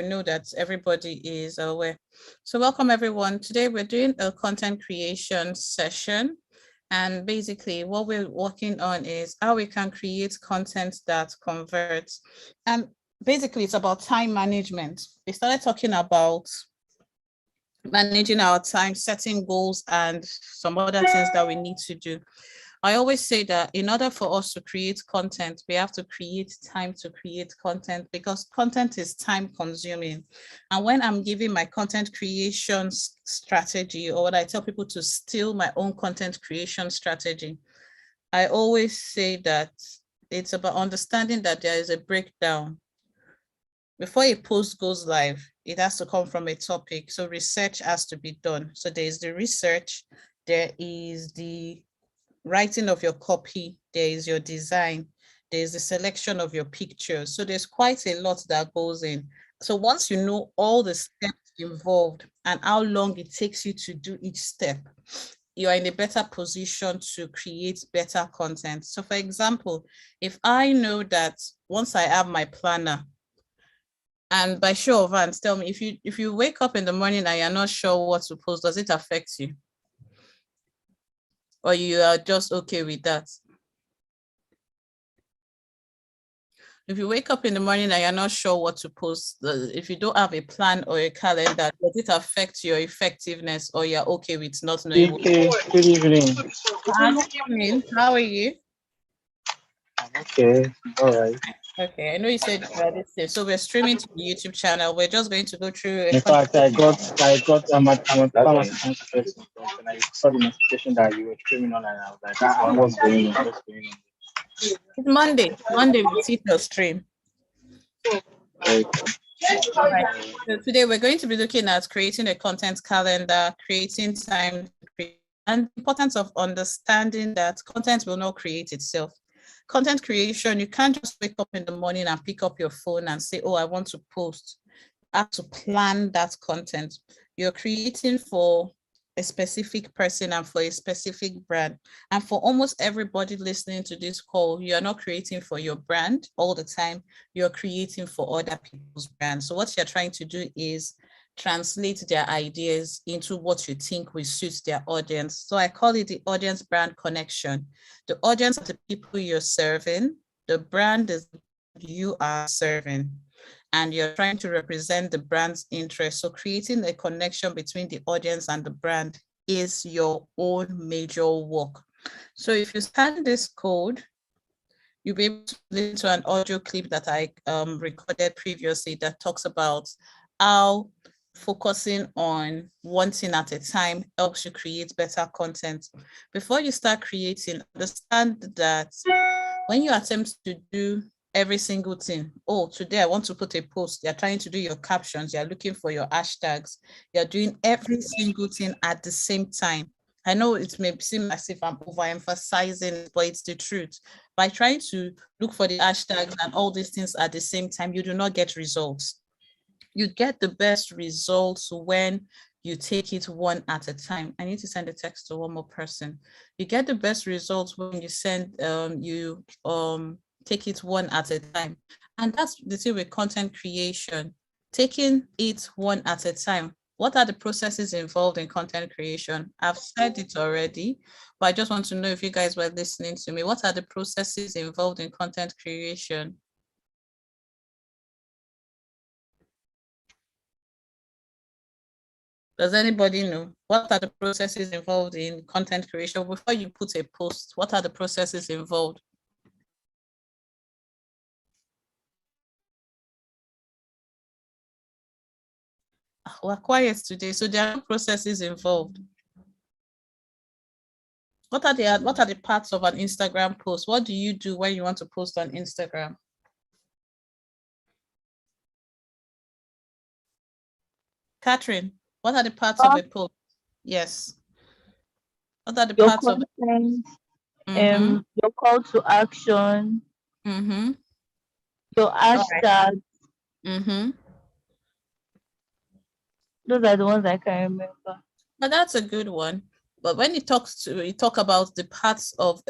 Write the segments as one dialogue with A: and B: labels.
A: know that everybody is aware. So welcome everyone. Today we're doing a content creation session. And basically what we're working on is how we can create content that converts. And basically it's about time management. We started talking about managing our time, setting goals, and some other things that we need to do. I always say that in order for us to create content, we have to create time to create content because content is time consuming. And when I'm giving my content creation strategy, or when I tell people to steal my own content creation strategy, I always say that it's about understanding that there is a breakdown. Before a post goes live, it has to come from a topic. So research has to be done. So there's the research, there is the writing of your copy, there is your design, there's the selection of your pictures. So there's quite a lot that goes in. So once you know all the steps involved and how long it takes you to do each step, you are in a better position to create better content. So for example, if I know that once I have my planner, and by show of hands, tell me, if you wake up in the morning and you're not sure what to post, does it affect you? Or you are just okay with that? If you wake up in the morning and you're not sure what to post, if you don't have a plan or a calendar, does it affect your effectiveness, or you're okay with not knowing?
B: Okay, good evening.
A: Good evening. How are you?
B: Okay, all right.
A: Okay, I know you said so we're streaming to the YouTube channel. We're just going to go through.
B: In fact, I'm a pharmacy person, and I saw the notification that you were streaming on, and I was like, what's going on? What's going on?
A: It's Monday. Monday we see the stream.
B: Okay.
A: All right. So today we're going to be looking at creating a content calendar, creating time, and the importance of understanding that content will not create itself. Content creation, you can't just wake up in the morning and pick up your phone and say, oh, I want to post. You have to plan that content. You're creating for a specific person and for a specific brand. And for almost everybody listening to this call, you are not creating for your brand all the time. You're creating for other people's brands. So what you're trying to do is translate their ideas into what you think will suit their audience. So I call it the audience brand connection. The audience are the people you're serving. The brand is you are serving. And you're trying to represent the brand's interest. So creating a connection between the audience and the brand is your own major work. So if you scan this code, you'll be able to listen to an audio clip that I recorded previously that talks about how focusing on one thing at a time helps you create better content. Before you start creating, understand that when you attempt to do every single thing, oh, today I want to put a post, you're trying to do your captions, you're looking for your hashtags, you're doing every single thing at the same time. I know it may seem as if I'm overemphasizing, but it's the truth. By trying to look for the hashtags and all these things at the same time, you do not get results. You get the best results when you take it one at a time. I need to send a text to one more person. You get the best results when you take it one at a time. And that's the thing with content creation, taking it one at a time. What are the processes involved in content creation? I've said it already, but I just want to know if you guys were listening to me. What are the processes involved in content creation? Does anybody know? What are the processes involved in content creation? Before you put a post, what are the processes involved? We're quiet today, so there are processes involved. What are the parts of an Instagram post? What do you do when you want to post on Instagram? Catherine, what are the parts of a post? Yes. What are the
C: your
A: parts
C: content, of your call to action, your hashtag. Those are the ones I can remember.
A: But that's a good one. But when you talk about the parts of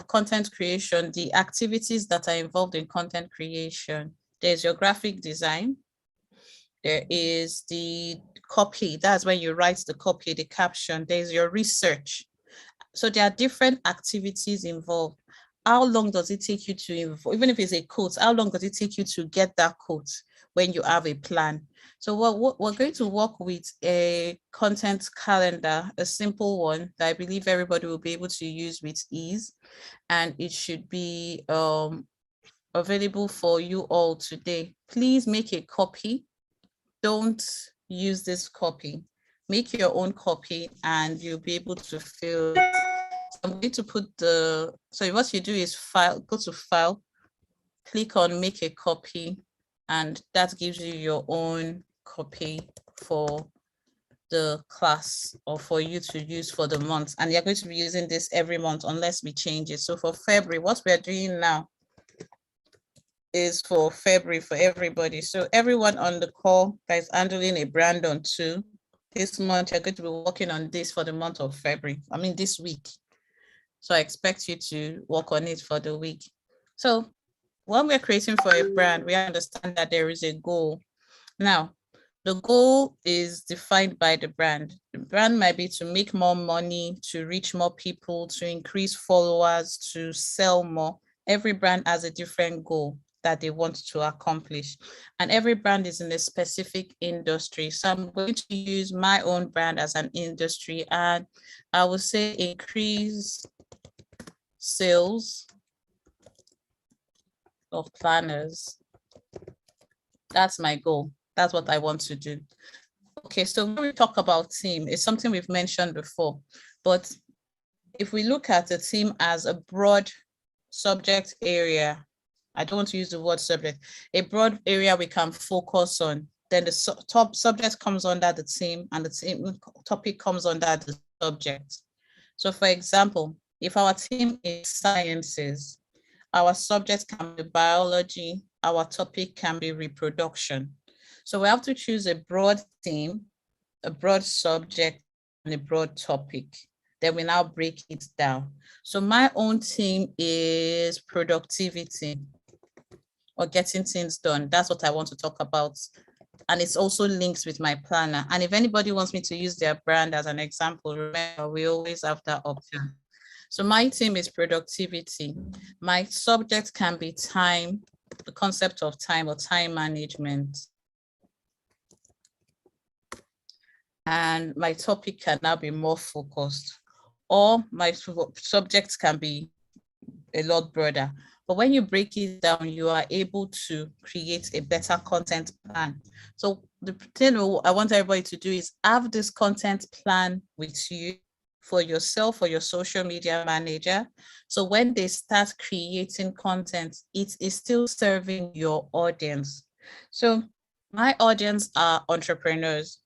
A: content creation, the activities that are involved in content creation, there's your graphic design, There is the copy. That's when you write the copy, the caption. There's your research. So there are different activities involved. How long does it take you to, even if it's a quote, how long does it take you to get that quote when you have a plan? So what we're going to work with a content calendar, a simple one that I believe everybody will be able to use with ease. And it should be available for you all today. Please make a copy. Don't use this copy. Make your own copy and you'll be able to fill it. So I'm going to put the, so what you do is file, go to file, click on make a copy, and that gives you your own copy for the class or for you to use for the month. And you're going to be using this every month unless we change it. So for February, what we're doing now is for February for everybody. So everyone on the call that is handling a brand on 2, this month you're going to be working on this for the month of February. I mean this week. So I expect you to work on it for the week. So when we're creating for a brand, we understand that there is a goal. Now, the goal is defined by the brand. The brand might be to make more money, to reach more people, to increase followers, to sell more. Every brand has a different goal that they want to accomplish. And every brand is in a specific industry. So I'm going to use my own brand as an industry, and I will say increase sales of planners. That's my goal. That's what I want to do. Okay, so when we talk about team, it's something we've mentioned before, but if we look at the team as a broad subject area, I don't want to use the word subject, a broad area we can focus on, then the top subject comes under the team and the team topic comes under the subject. So for example, if our team is sciences, our subject can be biology, our topic can be reproduction. So we have to choose a broad theme, a broad subject, and a broad topic. Then we now break it down. So my own theme is productivity or getting things done. That's what I want to talk about. And it's also linked with my planner. And if anybody wants me to use their brand as an example, remember, we always have that option. So my theme is productivity. My subject can be time, the concept of time or time management. And my topic can now be more focused, or my subjects can be a lot broader. But when you break it down, you are able to create a better content plan. So the thing I want everybody to do is have this content plan with you for yourself or your social media manager. So when they start creating content, it is still serving your audience. So my audience are entrepreneurs.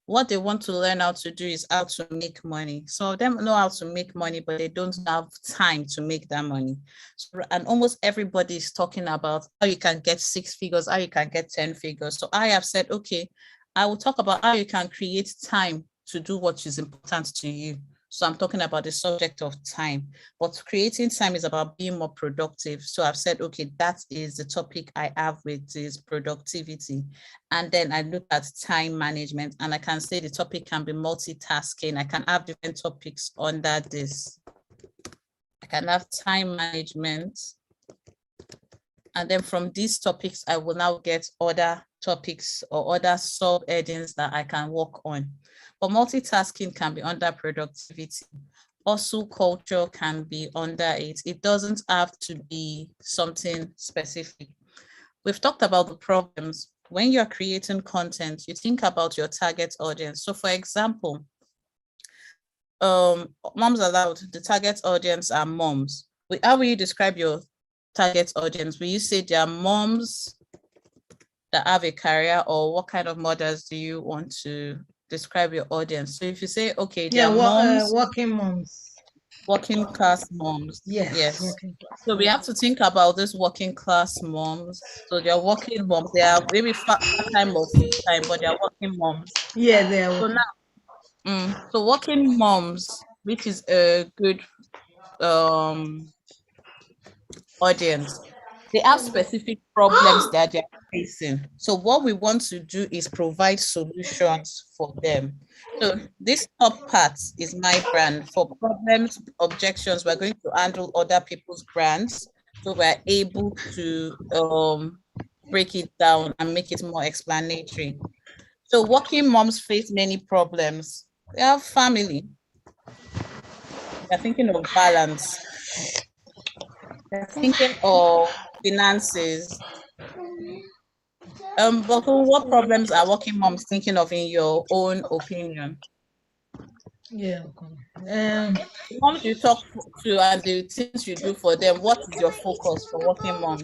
A: What they want to learn how to do is how to make money. Some of them know how to make money, but they don't have time to make that money. So, and almost everybody is talking about how you can get 6 figures, how you can get 10 figures. So I have said, okay, I will talk about how you can create time to do what is important to you. So I'm talking about the subject of time, but creating time is about being more productive. So I've said, okay, that is the topic I have with is productivity. And then I look at time management, and I can say the topic can be multitasking. I can have different topics under this. I can have time management. And then from these topics, I will now get other topics or other sub-headings that I can work on. But multitasking can be under productivity. Also, culture can be under it. It doesn't have to be something specific. We've talked about the problems. When you're creating content, you think about your target audience. So for example, Moms Aloud, the target audience are moms. How will you describe your target audience? Will you say they are moms that have a career, or what kind of mothers do you want to describe your audience? So if you say, okay, they are moms,
D: working moms,
A: working class moms.
D: yes.
A: Working class. So we have to think about this working class moms. So they're working moms. They are maybe part-time or full-time, but they're working moms.
D: Yeah, they are.
A: So now, so working moms, which is a good audience, they have specific problems that they're facing. So what we want to do is provide solutions for them. So this top part is my brand. For problems, objections, we're going to handle other people's brands. So we're able to break it down and make it more explanatory. So working moms face many problems. They have family. They're thinking of balance. They're thinking of finances. But what problems are working moms thinking of in your own opinion?
D: Yeah.
A: The moms you talk to and the things you do for them, what is your focus for working moms?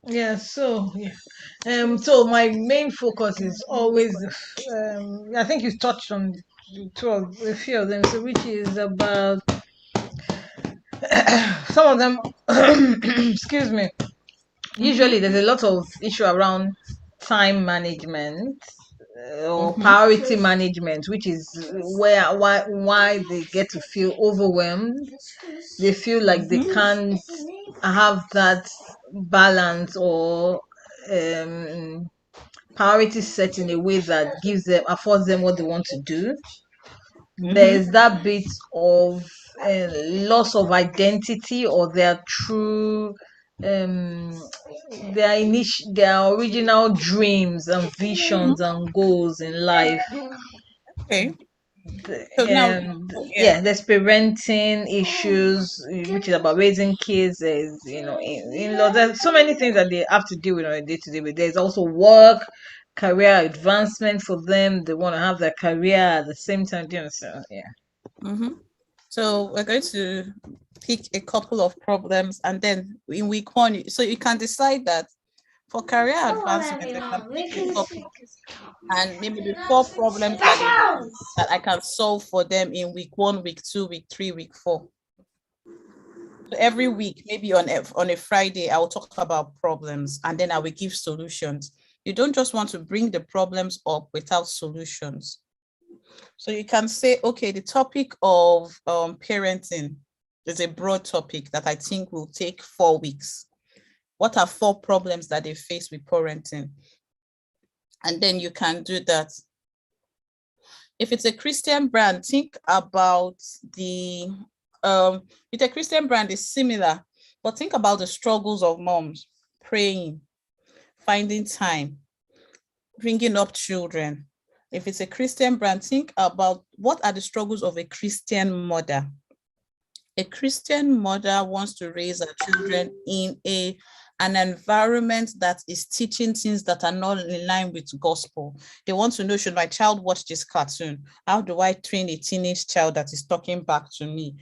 D: Yeah, so yeah. So my main focus is always I think you touched on a few of them, so which is about some of them excuse me. Usually there's a lot of issue around time management or priority management, which is why they get to feel overwhelmed. They feel like they can't have that balance or priority set in a way that affords them what they want to do. There's that bit of loss of identity or their true their original dreams and visions and goals in life.
A: Okay. So now,
D: Yeah, there's parenting issues, which is about raising kids. There's there's so many things that they have to deal with on a day-to-day basis. There's also work, career advancement for them. They want to have their career at the same time. Do you understand? Yeah.
A: So we're going to pick a couple of problems, and then in week one, so you can decide that for career advancement, I can pick a topic and maybe the 4 problems that I can solve for them in week 1, week 2, week 3, week 4. So every week, maybe on a Friday, I will talk about problems and then I will give solutions. You don't just want to bring the problems up without solutions. So you can say, okay, the topic of parenting is a broad topic that I think will take 4 weeks. What are 4 problems that they face with parenting? And then you can do that. If it's a Christian brand, think about with a Christian brand is similar, but think about the struggles of moms, praying, finding time, bringing up children. If it's a Christian brand, think about what are the struggles of a Christian mother. A Christian mother wants to raise her children in an environment that is teaching things that are not in line with gospel. They want to know, should my child watch this cartoon? How do I train a teenage child that is talking back to me?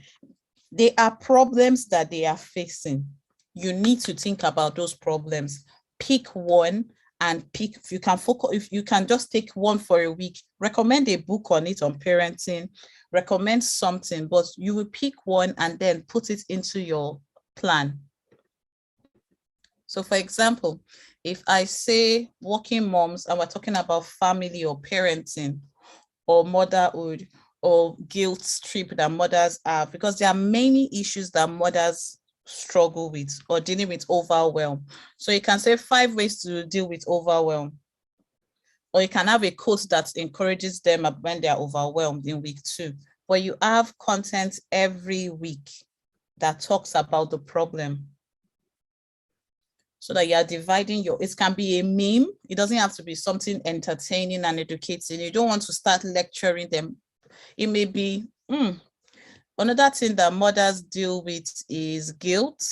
A: There are problems that they are facing. You need to think about those problems. Pick one and if you can just take one for a week, recommend a book on it on parenting, recommend something, but you will pick one and then put it into your plan. So for example, if I say working moms and we're talking about family or parenting or motherhood or guilt trip that mothers have, because there are many issues that mothers struggle with or dealing with overwhelm. So you can say 5 ways to deal with overwhelm. Or you can have a quote that encourages them when they're overwhelmed in week 2. But you have content every week that talks about the problem. So that you are dividing it can be a meme. It doesn't have to be something entertaining and educating. You don't want to start lecturing them. It may be, another thing that mothers deal with is guilt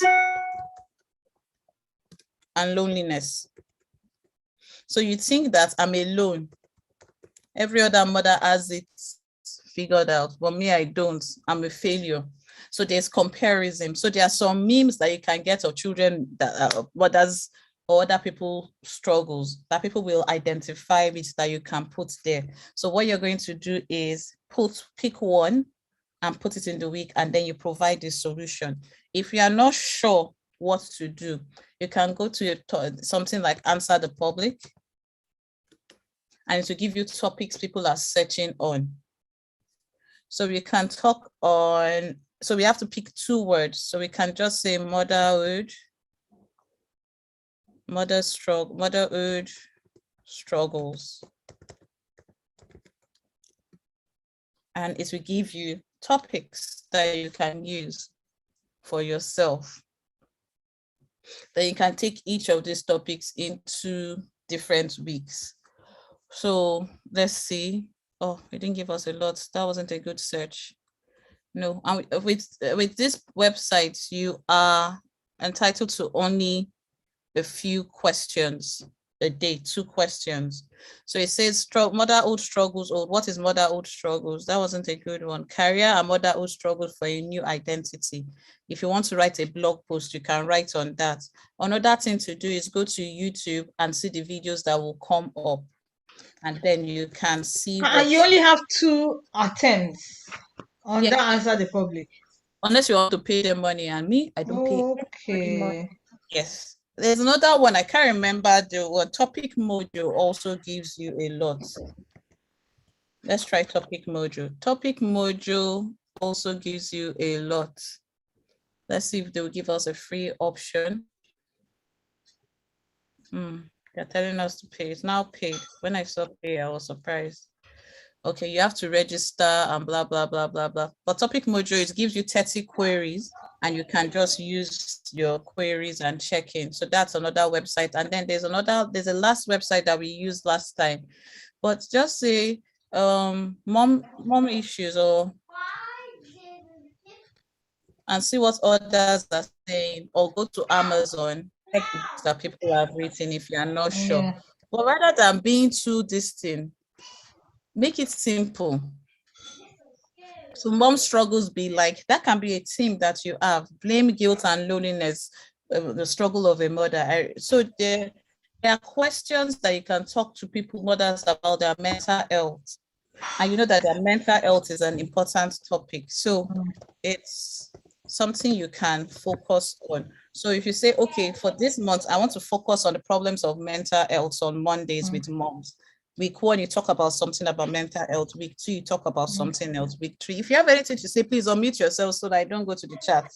A: and loneliness. So you think that I'm alone. Every other mother has it figured out, but me, I don't. I'm a failure. So there's comparison. So there are some memes that you can get of children that mothers or other people struggles that people will identify with that you can put there. So what you're going to do is pick one and put it in the week, and then you provide the solution. If you are not sure what to do, you can go to something like Answer the Public, and it will give you topics people are searching on. So we can talk on, so we have to pick 2 words. So we can just say motherhood motherhood struggles. And it will give you topics that you can use for yourself. Then you can take each of these topics into different weeks. So let's see. Oh, it didn't give us a lot. That wasn't a good search. No, and with this website, you are entitled to only a few questions a day, 2 questions. So it says motherhood struggles. Or what is motherhood struggles? That wasn't a good one. Career and motherhood struggles for a new identity. If you want to write a blog post, you can write on that. Another thing to do is go to YouTube and see the videos that will come up. And then you can see.
D: And you only have 2 attempts on
A: Yeah.
D: that answer the public.
A: Unless you want to pay them money, and me, I don't pay.
D: Okay.
A: Yes. There's another one. I can't remember the one. Topic Mojo also gives you a lot. Let's try Topic Mojo. Topic Mojo also gives you a lot. Let's see if they will give us a free option. They're telling us to pay. It's now paid. When I saw pay, I was surprised. Okay, you have to register and blah, blah, blah, blah, blah. But Topic Mojo, it gives you 30 queries and you can just use your queries and check in. So that's another website. And then there's a last website that we used last time. But just say mom issues and see what others are saying, or go to Amazon, check the books that people have written if you are not sure.
D: Yeah.
A: But rather than being too distant, make it simple. So mom struggles be like, that can be a theme that you have. Blame, guilt, and loneliness, the struggle of a mother. So there are questions that you can talk to people, mothers, about their mental health. And you know that their mental health is an important topic. So it's something you can focus on. So if you say, okay, for this month, I want to focus on the problems of mental health on Mondays with moms. Week 1, you talk about something about mental health. Week 2, you talk about something else. Week 3, if you have anything to say, please unmute yourself so that I don't go to the chat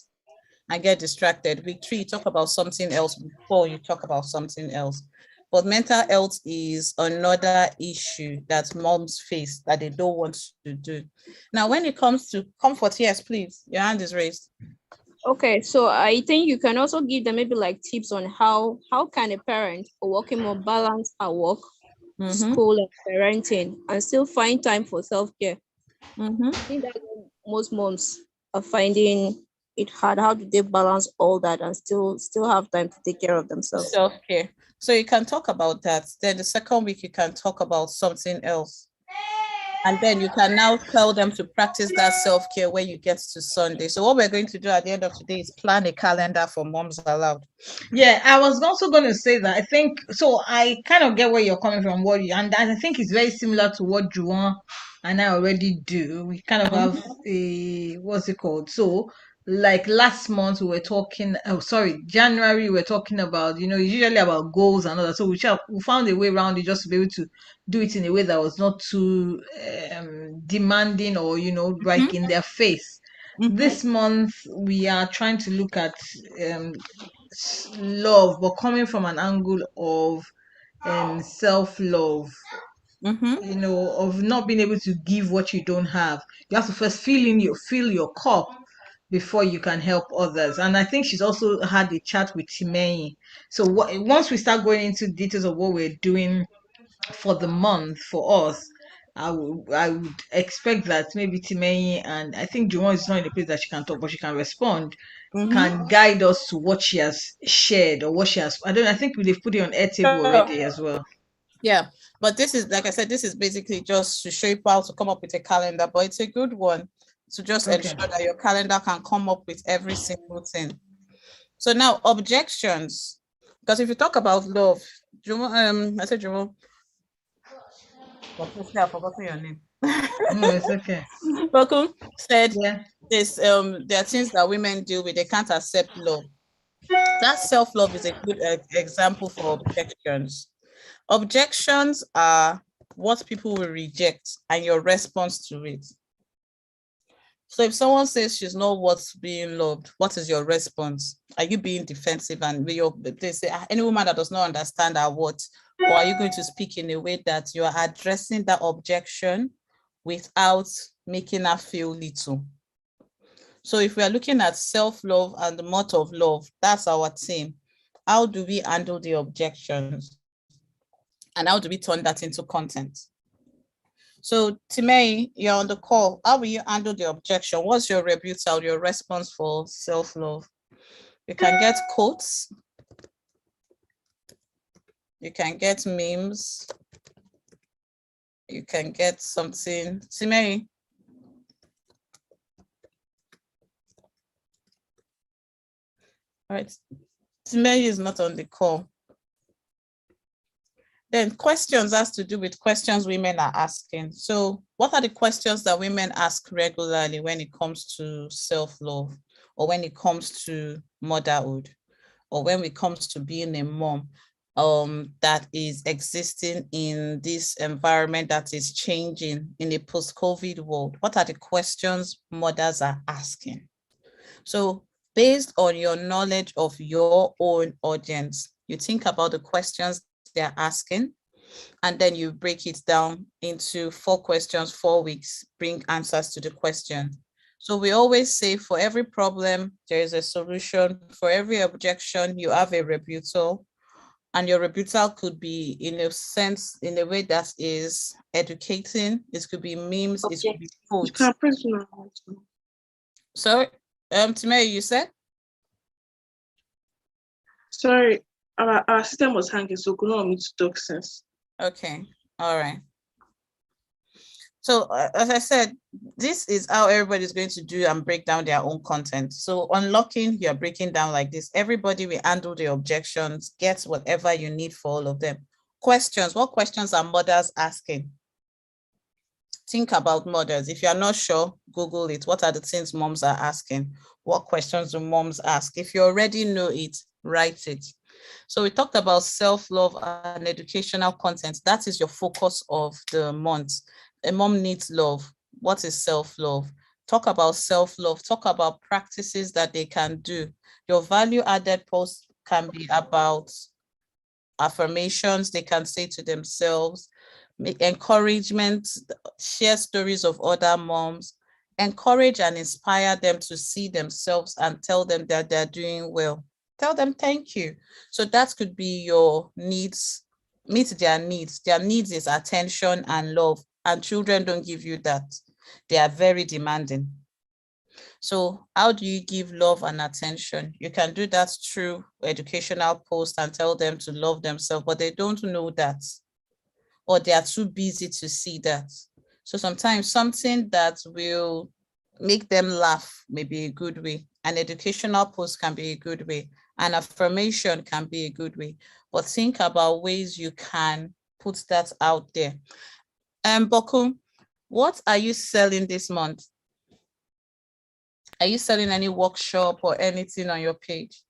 A: and get distracted. Week 3, you talk about something else. Week 4, you talk about something else. But mental health is another issue that moms face that they don't want to do. Now, when it comes to comfort, yes, please, your hand is raised.
E: Okay, so I think you can also give them maybe like tips on how can a parent or working mom balance her work, school, and parenting, and still find time for self-care. I think that most moms are finding it hard. How do they balance all that and still have time to take care of themselves?
A: Self-care. So you can talk about that. Then the second week, you can talk about something else. And then you can now tell them to practice that self-care when you get to Sunday. So what we're going to do at the end of today is plan a calendar for Moms Aloud.
D: Yeah, I was also going to say that I think, so I kind of get where you're coming from, and I think it's very similar to what Juwan and I already do. We kind of have a, what's it called? So like last month we were talking, January we were talking about, usually about goals and all that. So we found a way around it just to be able to do it in a way that was not too demanding or, like in their face. This month we are trying to look at love, but coming from an angle of self-love. Of not being able to give what you don't have. You have to first fill your cup before you can help others. And I think she's also had a chat with Timei. So once we start going into details of what we're doing for the month for us, I would expect that maybe Timei, and I think Juwon is not in the place that she can talk, but she can respond, can guide us to what she has shared or what she has. I think they've put it on Airtable already as well.
A: Yeah, but this is, like I said, this is basically just to show you how to come up with a calendar, but it's a good one to just ensure that your calendar can come up with every single thing. So now objections, because if you talk about love, I said Jumo. I've forgotten your name.
D: No, it's okay.
A: Baku said,
D: Yeah.
A: this there are things that women deal with, they can't accept love. That self-love is a good example for objections. Objections are what people will reject and your response to it. So if someone says she's not worth being loved, what is your response? Are you being defensive and they say any woman that does not understand her worth, or are you going to speak in a way that you are addressing that objection without making her feel little? So if we are looking at self-love and the motto of love, that's our theme. How do we handle the objections? And how do we turn that into content? So Timei, you're on the call. How will you handle the objection? What's your rebuttal, your response for self-love? You can get quotes. You can get memes. You can get something. Timei. All right. Timei is not on the call. Then questions has to do with questions women are asking. So what are the questions that women ask regularly when it comes to self-love, or when it comes to motherhood, or when it comes to being a mom that is existing in this environment that is changing in a post-COVID world? What are the questions mothers are asking? So based on your knowledge of your own audience, you think about the questions they're asking, and then you break it down into 4 questions, 4 weeks, bring answers to the question. So we always say for every problem, there is a solution. For every objection, you have a rebuttal. And your rebuttal could be in a sense, in a way that is educating. It could be memes, it could be quotes. Sorry, Timei, you said?
F: Sorry, our system was hanging, so could not want me to talk since.
A: Okay, all right. So as I said, this is how everybody's going to do and break down their own content. So unlocking, you're breaking down like this. Everybody will handle the objections, get whatever you need for all of them. Questions, what questions are mothers asking? Think about mothers. If you're not sure, Google it. What are the things moms are asking? What questions do moms ask? If you already know it, write it. So we talked about self-love and educational content. That is your focus of the month. A mom needs love. What is self-love? Talk about self-love. Talk about practices that they can do. Your value-added post can be about affirmations they can say to themselves, encouragement, share stories of other moms, encourage and inspire them to see themselves and tell them that they're doing well. Tell them thank you. So that could be your needs, meet their needs. Their needs is attention and love, and children don't give you that. They are very demanding. So how do you give love and attention? You can do that through educational posts and tell them to love themselves, but they don't know that, or they are too busy to see that. So sometimes something that will make them laugh may be a good way. An educational post can be a good way. An affirmation can be a good way. But think about ways you can put that out there. Boku, what are you selling this month? Are you selling any workshop or anything on your page?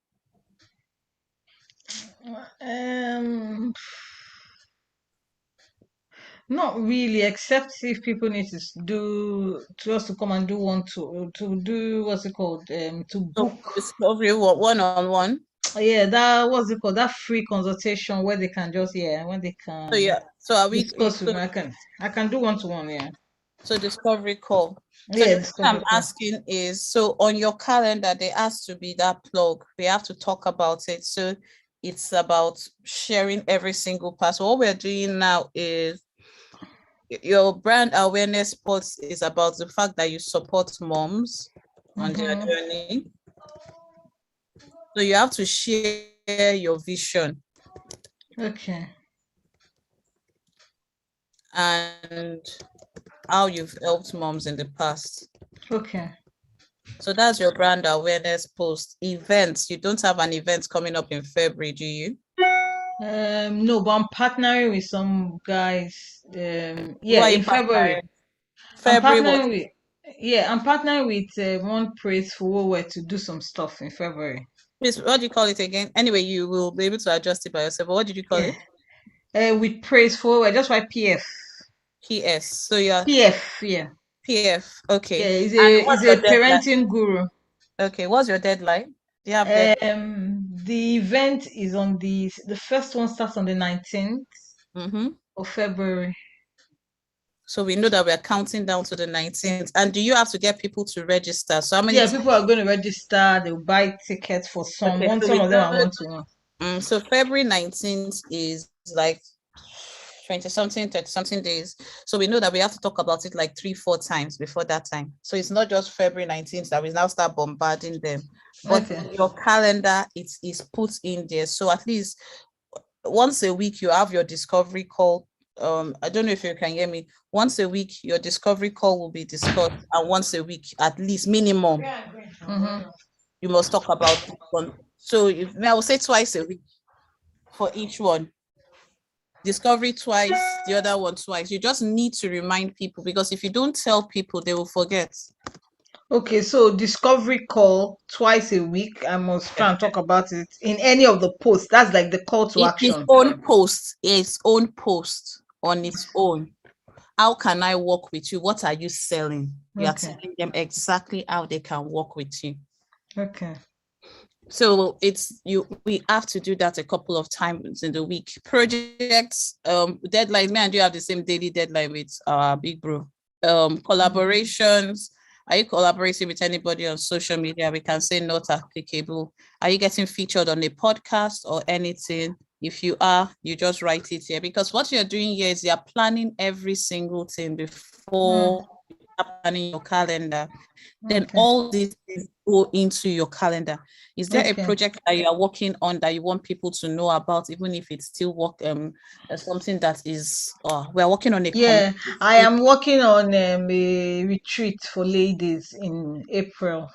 D: Not really, except if people need to us to come and do what's it called? To book.
A: Discovery one-on-one.
D: Yeah, that what's it called? That free consultation where they can just when they can.
A: So yeah. So are we
D: discuss with me? I can do one-to-one, yeah.
A: So discovery call. So
D: yeah,
A: the thing I'm asking is, so on your calendar, there has to be that plug. We have to talk about it. So it's about sharing every single part. So what we're doing now is your brand awareness post is about the fact that you support moms on their journey. So you have to share your vision.
D: Okay.
A: And how you've helped moms in the past.
D: Okay.
A: So that's your brand awareness post. Events, you don't have an event coming up in February, do you?
D: No, but I'm partnering with some guys. Yeah, in February. I'm partnering with one Praiseful where to do some stuff in February.
A: Please, what do you call it again? Anyway, you will be able to adjust it by yourself. But what did you call it?
D: With Praiseful, just write PF.
A: PS. So yeah.
D: PF, yeah.
A: PF. Okay.
D: Yeah, he's
A: And what's
D: a
A: your deadline?
D: parenting guru.
A: Okay, what's your deadline? Do you have
D: The event is on the first one starts on the 19th of February.
A: So we know that we're counting down to the 19th. And do you have to get people to register? So how many?
D: Yeah, people are going to register. They'll buy tickets for some.
A: Okay, so
D: some of them are one-to-one.
A: So February 19th is like 20 something, 30 something days. So we know that we have to talk about it like 3-4 times before that time. So it's not just February 19th that we now start bombarding them. But your calendar, it is put in there. So at least once a week you have your discovery call. I don't know if you can hear me. Once a week, your discovery call will be discussed, and once a week, at least minimum, you must talk about this one. So I will say twice a week for each one. Discovery twice, the other one twice. You just need to remind people, because if you don't tell people, they will forget.
D: Okay, so discovery call twice a week. I must try and talk about it in any of the posts. That's like the call to action.
A: Its own post on its own. How can I work with you? What are you selling? You are telling them exactly how they can work with you.
D: Okay.
A: So we have to do that a couple of times in the week. Projects, deadlines. Me and you have the same daily deadline with our big bro. Collaborations. Are you collaborating with anybody on social media? We can say not applicable. Are you getting featured on a podcast or anything? If you are, you just write it here, because what you're doing here is you're planning every single thing before planning your calendar. Then all these things go into your calendar. Is there a project that you are working on that you want people to know about, even if it's still something that is we're working on
D: a I am working on a retreat for ladies in April.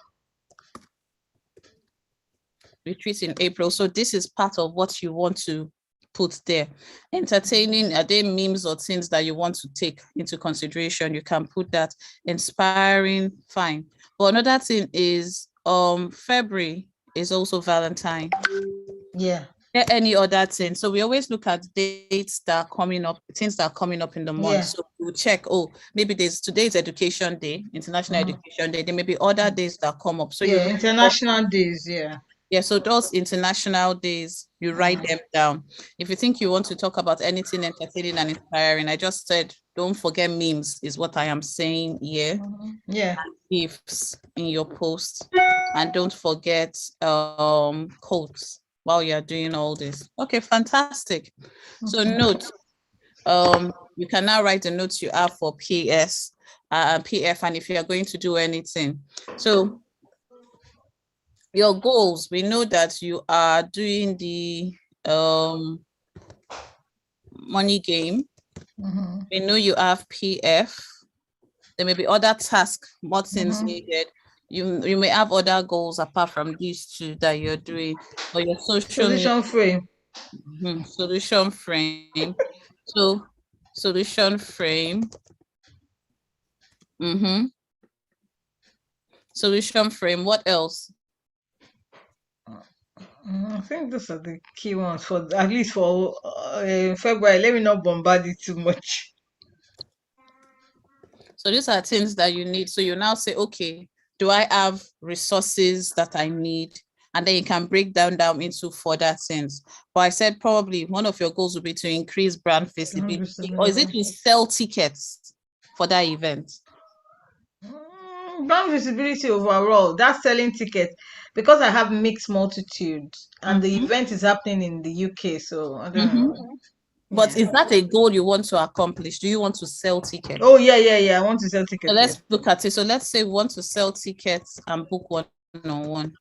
A: Retreat in April. So this is part of what you want to put there. Entertaining, are there memes or things that you want to take into consideration? You can put that. Inspiring, fine. But another thing is February is also Valentine.
D: Yeah.
A: Any other thing? So we always look at dates that are coming up, things that are coming up in the month. So we'll check, maybe today's Education Day, International Education Day. There may be other days that come up. So
D: international days,
A: Yeah, so those international days, you write them down. If you think you want to talk about anything entertaining and inspiring, I just said, don't forget memes is what I am saying here. Gifts in your post. And don't forget quotes while you're doing all this. Okay, fantastic. So note, you can now write the notes you have for PF, and if you are going to do anything. So your goals, we know that you are doing the money game. We know you have PF. There may be other tasks, more things needed. You may have other goals apart from these two that you're doing, or your
D: solution frame.
A: Solution frame. So solution frame. Solution frame. What else?
D: I think those are the key ones for at least for February. Let me not bombard it too much.
A: So these are things that you need. So you now say, okay, do I have resources that I need? And then you can break down into further things. But I said probably one of your goals would be to increase brand visibility, or is it to sell tickets for that event?
D: Brand visibility overall, that's selling tickets, because I have mixed multitude and the event is happening in the UK. So I don't know.
A: But is that a goal you want to accomplish? Do you want to sell tickets?
D: Oh, yeah. I want to sell tickets.
A: So let's look at it. So let's say we want to sell tickets and book one-on-one.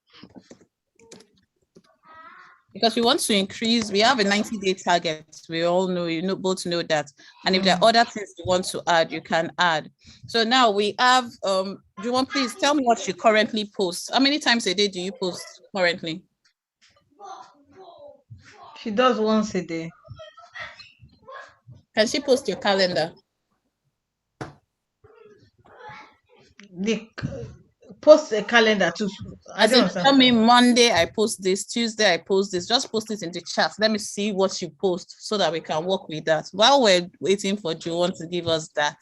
A: Because we want to increase, we have a 90-day target. We all know, both know that. And if there are other things you want to add, you can add. So now we have, do you want, please tell me what you currently post. How many times a day do you post currently?
D: She does once a day.
A: Can she post your calendar?
D: Post a calendar too.
A: I don't tell me Monday I post this, Tuesday I post this. Just post it in the chat. Let me see what you post so that we can work with that. While we're waiting for Joanne to give us that.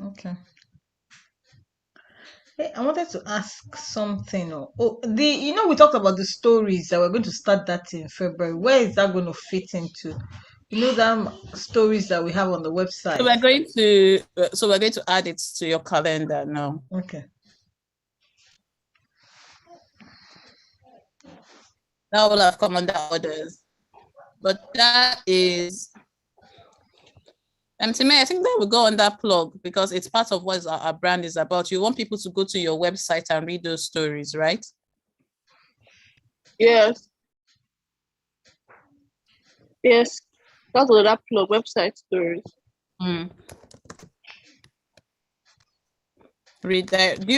D: Okay. Hey, I wanted to ask something. We talked about the stories that we're going to start that in February. Where is that going to fit into? Them stories that we have on the
A: So
D: website.
A: we're going to add it to your calendar now.
D: Okay.
A: That will have come under orders. But that is, and to me, I think that will go on that plug because it's part of what our brand is about. You want people to go to your website and read those stories, right?
F: Yes. Yes. That's what that plug website stories.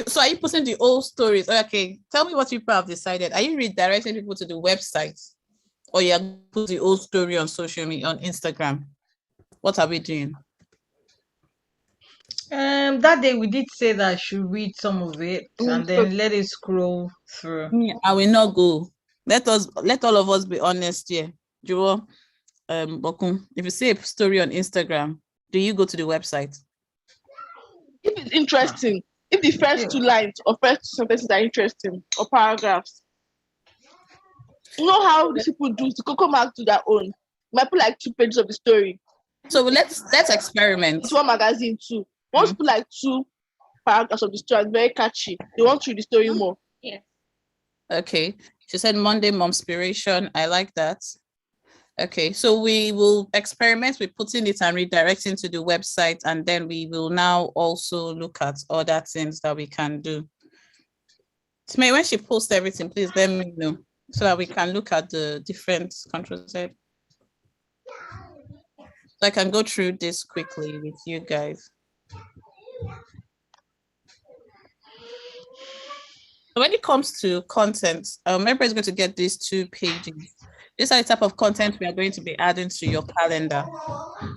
A: So are you posting the old stories? Okay, tell me what people have decided. Are you redirecting people to the website, or you're putting the old story on social media, on Instagram? What are we doing?
D: That day we did say that I should read some of it and then let it scroll through.
A: I will not go. Let all of us be honest here. Juro, Bokun, if you see a story on Instagram, do you go to the website?
F: If it's interesting, if the first two lines or first sentences are interesting or paragraphs, you know how these people do the Coco Mark to their own. You might put like 2 pages of the story.
A: So let's experiment.
F: It's one magazine too. Once put like 2 paragraphs of the story, very catchy. They want to read the story more.
E: Yeah.
A: Okay. She said Monday Momspiration. I like that. Okay, so we will experiment with putting it and redirecting to the website, and then we will now also look at other things that we can do. May, when she posts everything, please let me know so that we can look at the different controls. So I can go through this quickly with you guys. So when it comes to content, everybody's going to get these 2 pages. These are the type of content we are going to be adding to your calendar.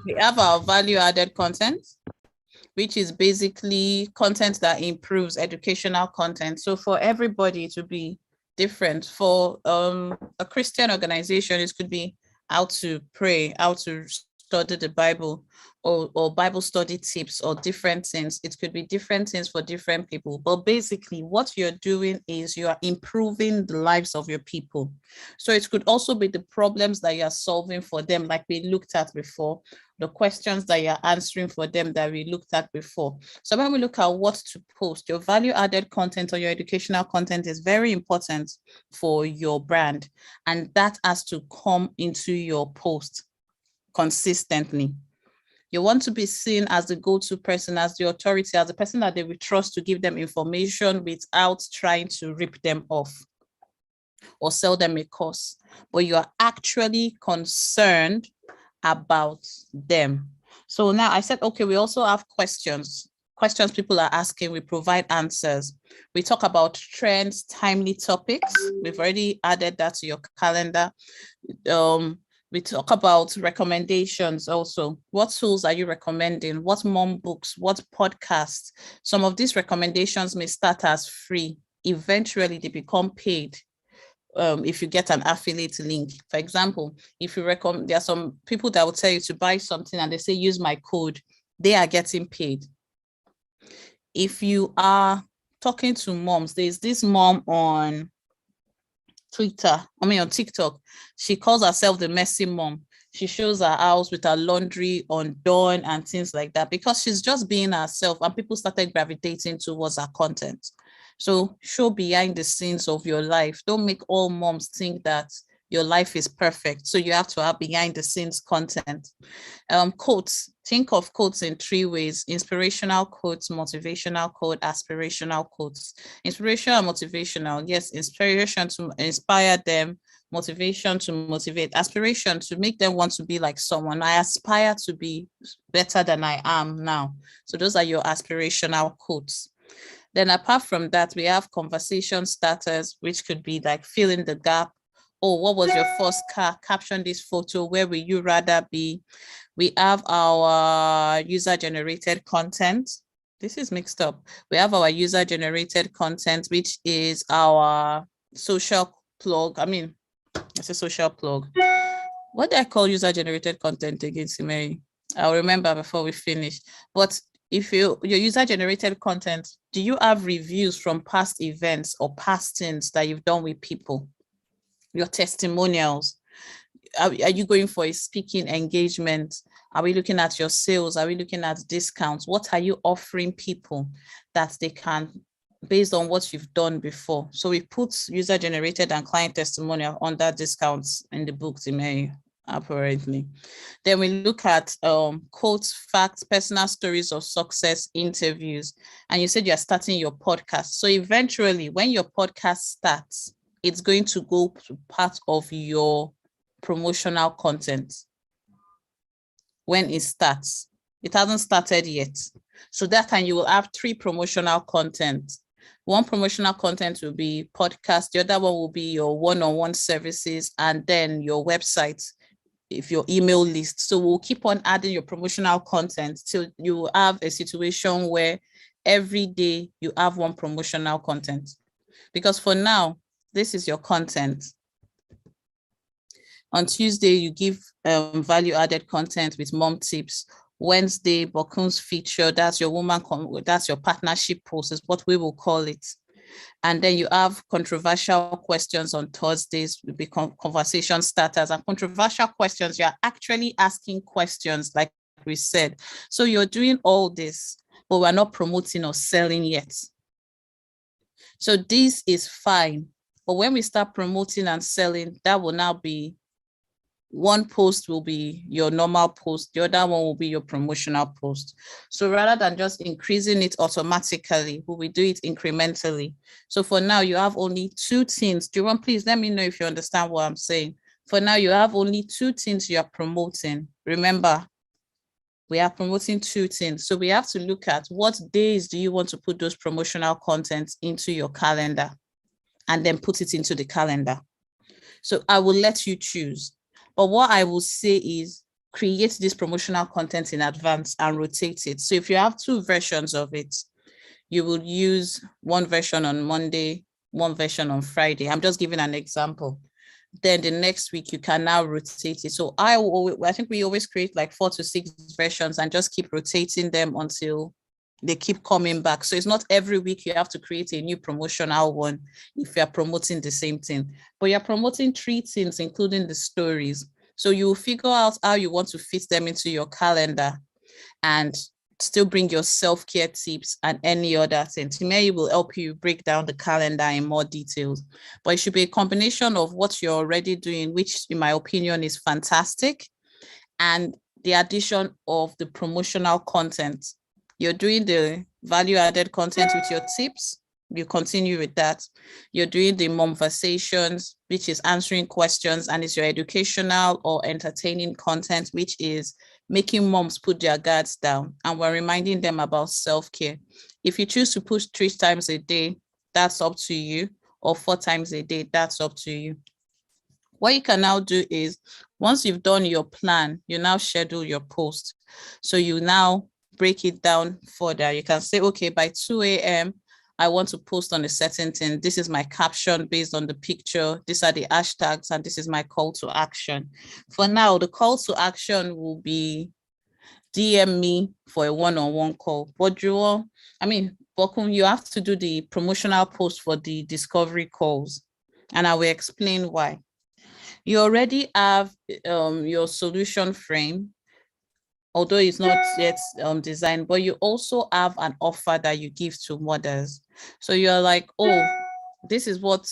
A: We have our value-added content, which is basically content that improves educational content. So for everybody to be different, for a Christian organization, it could be how to pray, how to study the Bible, or Bible study tips, or different things. It could be different things for different people. But basically, what you're doing is you are improving the lives of your people. So it could also be the problems that you are solving for them, like we looked at before, the questions that you're answering for them that we looked at before. So when we look at what to post, your value-added content or your educational content is very important for your brand. And that has to come into your post consistently. You want to be seen as the go-to person, as the authority, as the person that they will trust to give them information without trying to rip them off or sell them a course. But you are actually concerned about them. So now I said, okay, we also have questions people are asking, we provide answers. We talk about trends, timely topics. We've already added that to your calendar. We talk about recommendations also. What tools are you recommending? What mom books? What podcasts? Some of these recommendations may start as free. Eventually, they become paid. If you get an affiliate link. For example, if you recommend, there are some people that will tell you to buy something and they say, use my code, they are getting paid. If you are talking to moms, there's this mom on on TikTok. She calls herself the messy mom. She shows her house with her laundry undone and things like that because she's just being herself, and people started gravitating towards her content. So show behind the scenes of your life. Don't make all moms think that your life is perfect. So you have to have behind the scenes content. Quotes. Think of quotes in 3 ways: inspirational quotes, motivational quote, aspirational quotes. Inspirational and motivational. Yes, inspiration to inspire them, motivation to motivate, aspiration to make them want to be like someone. I aspire to be better than I am now. So those are your aspirational quotes. Then apart from that, we have conversation starters, which could be like fill in the gap. Oh, what was your first car? Caption this photo. Where will you rather be? We have our user-generated content. This is mixed up. We have our user-generated content, which is our social plug. It's a social plug. What do I call user-generated content again, Simei? I'll remember before we finish. But if your user-generated content, do you have reviews from past events or past things that you've done with people? Your testimonials. Are you going for a speaking engagement? Are we looking at your sales? Are we looking at discounts? What are you offering people that they can, based on what you've done before? So we put user-generated and client testimonial under discounts in the book, apparently. Then we look at quotes, facts, personal stories of success, interviews. And you said you're starting your podcast. So eventually, when your podcast starts, it's going to go to part of your promotional content. When it starts, it hasn't started yet. So that time you will have 3 promotional content. One promotional content will be podcast. The other one will be your one-on-one services, and then your website, if your email list. So we'll keep on adding your promotional content till you will have a situation where every day you have one promotional content. Because for now, this is your content. On Tuesday, you give value-added content with mom tips. Wednesday, Bokun's feature, that's your that's your partnership post, is what we will call it. And then you have controversial questions on Thursdays, will be conversation starters. And controversial questions, you're actually asking questions, like we said. So you're doing all this, but we're not promoting or selling yet. So this is fine. But when we start promoting and selling, that will now be, one post will be your normal post, the other one will be your promotional post. So rather than just increasing it automatically, we will do it incrementally. So for now, you have only 2 things. Jerome, please let me know if you understand what I'm saying. For now, you have only 2 things you are promoting. Remember, we are promoting 2 things. So we have to look at what days do you want to put those promotional contents into your calendar, and then put it into the calendar. So I will let you choose. But what I will say is create this promotional content in advance and rotate it. So if you have 2 versions of it, you will use one version on Monday, one version on Friday. I'm just giving an example. Then the next week you can now rotate it. So I think we always create like 4 to 6 versions and just keep rotating them until they keep coming back. So it's not every week you have to create a new promotional one if you're promoting the same thing, but you're promoting 3 things, including the stories. So you will figure out how you want to fit them into your calendar and still bring your self-care tips and any other thing. Timmy will help you break down the calendar in more details, but it should be a combination of what you're already doing, which in my opinion is fantastic, and the addition of the promotional content. You're doing the value-added content with your tips, you continue with that. You're doing the momversations, which is answering questions, and it's your educational or entertaining content, which is making moms put their guards down, and we're reminding them about self-care. If you choose to push 3 times a day, that's up to you, or 4 times a day, that's up to you. What you can now do is, once you've done your plan, you now schedule your post. So you now break it down further. You can say, okay, by 2 a.m., I want to post on a certain thing. This is my caption based on the picture. These are the hashtags, and this is my call to action. For now, the call to action will be DM me for a one-on-one call. But Bokun, you have to do the promotional post for the discovery calls, and I will explain why. You already have your solution frame, although it's not yet designed, but you also have an offer that you give to mothers. So you're like, oh, this is what